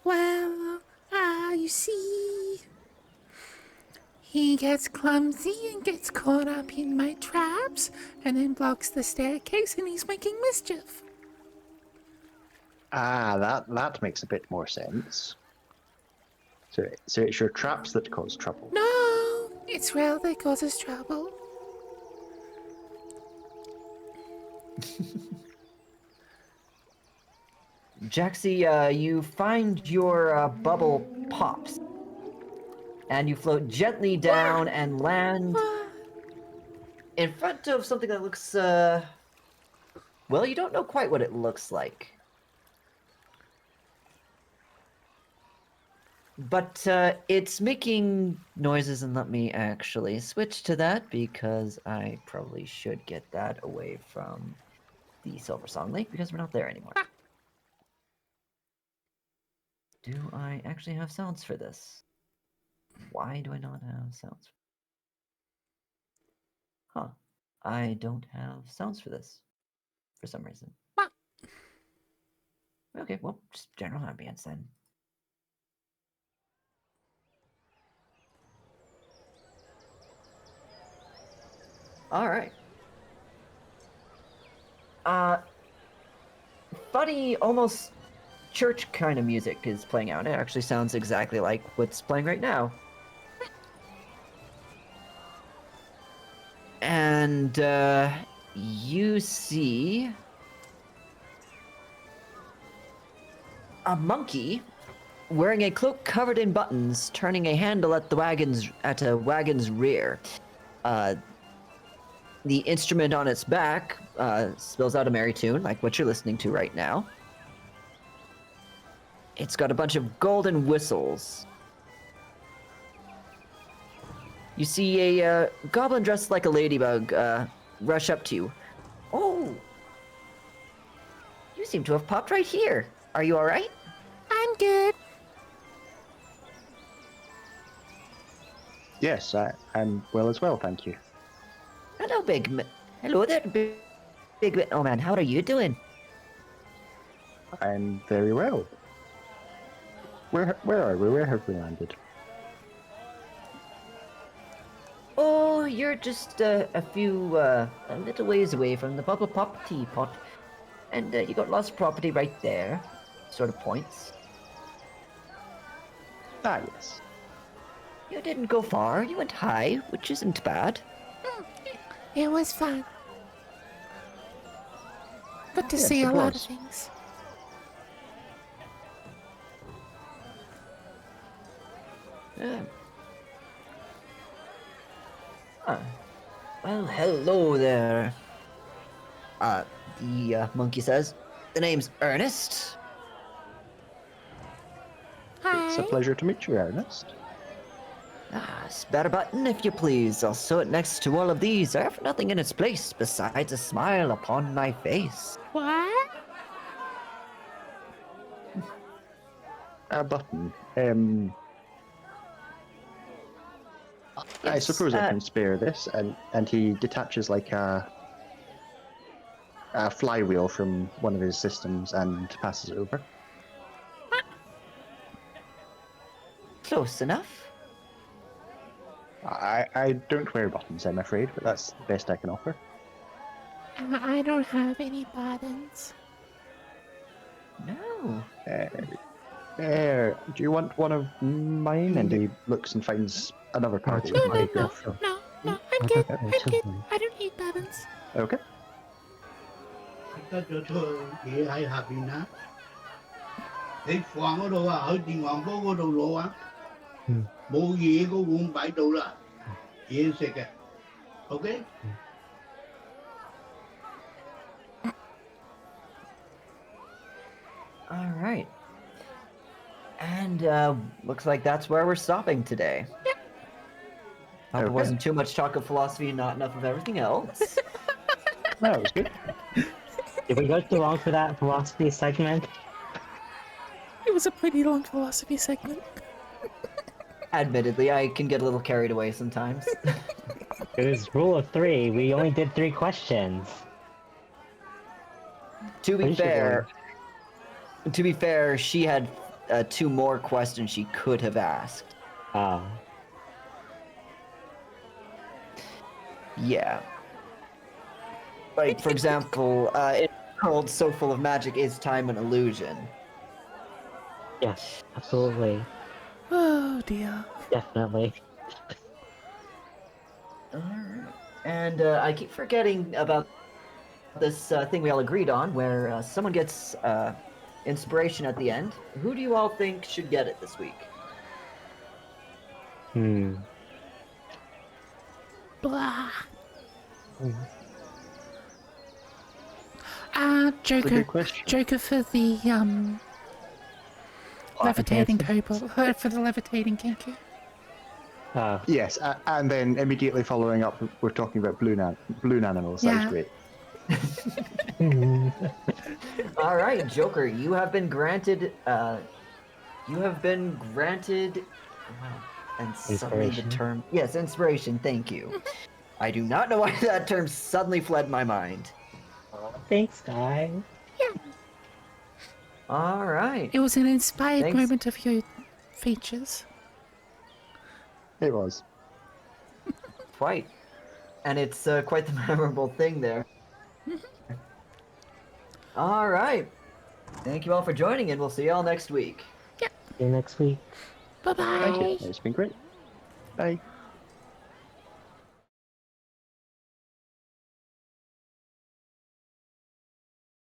well, you see... He gets clumsy and gets caught up in my traps, and then blocks the staircase, and he's making mischief. That makes a bit more sense. So it's your traps that cause trouble. No, it's Rel that causes trouble. Jaxie, you find your bubble pops. And you float gently down and land in front of something that looks, well, you don't know quite what it looks like. But it's making noises, and let me actually switch to that because I probably should get that away from the Silver Song Lake because we're not there anymore. Do I actually have sounds for this? Why do I not have sounds? Huh. I don't have sounds for this for some reason. Okay, well, just general ambience then. Alright. Funny, almost church kind of music is playing out. It actually sounds exactly like what's playing right now. And you see a monkey wearing a cloak covered in buttons, turning a handle at a wagon's rear. The instrument on its back spills out a merry tune, like what you're listening to right now. It's got a bunch of golden whistles. You see a goblin dressed like a ladybug rush up to you. Oh! You seem to have popped right here. Are you alright? I'm good. Yes, I'm well as well, thank you. Hello, hello there, big oh man, how are you doing? I'm very well. Where are we? Where have we landed? Oh, you're just a little ways away from the Bubble Pop Teapot. And you got lots of property right there. Sort of points. Ah, yes. You didn't go far, you went high, which isn't bad. It was fun. Got to Yes, see it a lot of was. things. Yeah. Well, hello there. The monkey says, the name's Ernest. It's a Hi. pleasure to meet you, Ernest. Spare button, if you please. I'll sew it next to all of these. I have nothing in its place besides a smile upon my face. What? A button. I Yes, suppose I can spare this, and he detaches like a flywheel from one of his systems and passes it over. Close enough. I don't wear buttons, I'm afraid, but that's the best I can offer. I don't have any buttons. No. There. Do you want one of mine? And he looks and finds another card. No, no, no, no. No, I'm good. I'm good. I don't need bourbons. Okay. 得咗出去嘢喺下邊啊！你房嗰度啊，去電飯煲嗰度攞啊！冇嘢個碗擺到啦，嘢食嘅，OK？ All right. And looks like that's where we're stopping today. Hope it Okay. wasn't too much talk of philosophy and not enough of everything else. No, it was good. Did we go too long for that philosophy segment? It was a pretty long philosophy segment. Admittedly, I can get a little carried away sometimes. It was rule of 3. We only did 3 questions. To be Pretty sure fair, she had 2 more questions she could have asked. Oh. Yeah. Like, for example, in a world so full of magic, is time an illusion? Yes, absolutely. Oh dear. Definitely. Alright. And I keep forgetting about this thing we all agreed on, where someone gets inspiration at the end. Who do you all think should get it this week? Blah. That's a Joker. good question. Joker for the levitating cobra. For the levitating kenku. Yes, and then immediately following up, we're talking about balloon animals. That was Yeah. great. All right, Joker, you have been granted. Wow, and suddenly the Inspiration. term. Yes, inspiration. Thank you. I do not know why that term suddenly fled my mind. Thanks, guys. All right. It was an inspired Thanks. moment of your features. It was. Quite. And it's quite the memorable thing there. All right. Thank you all for joining, and we'll see you all next week. See you next week. Bye bye. Thank you. It's been great. Bye.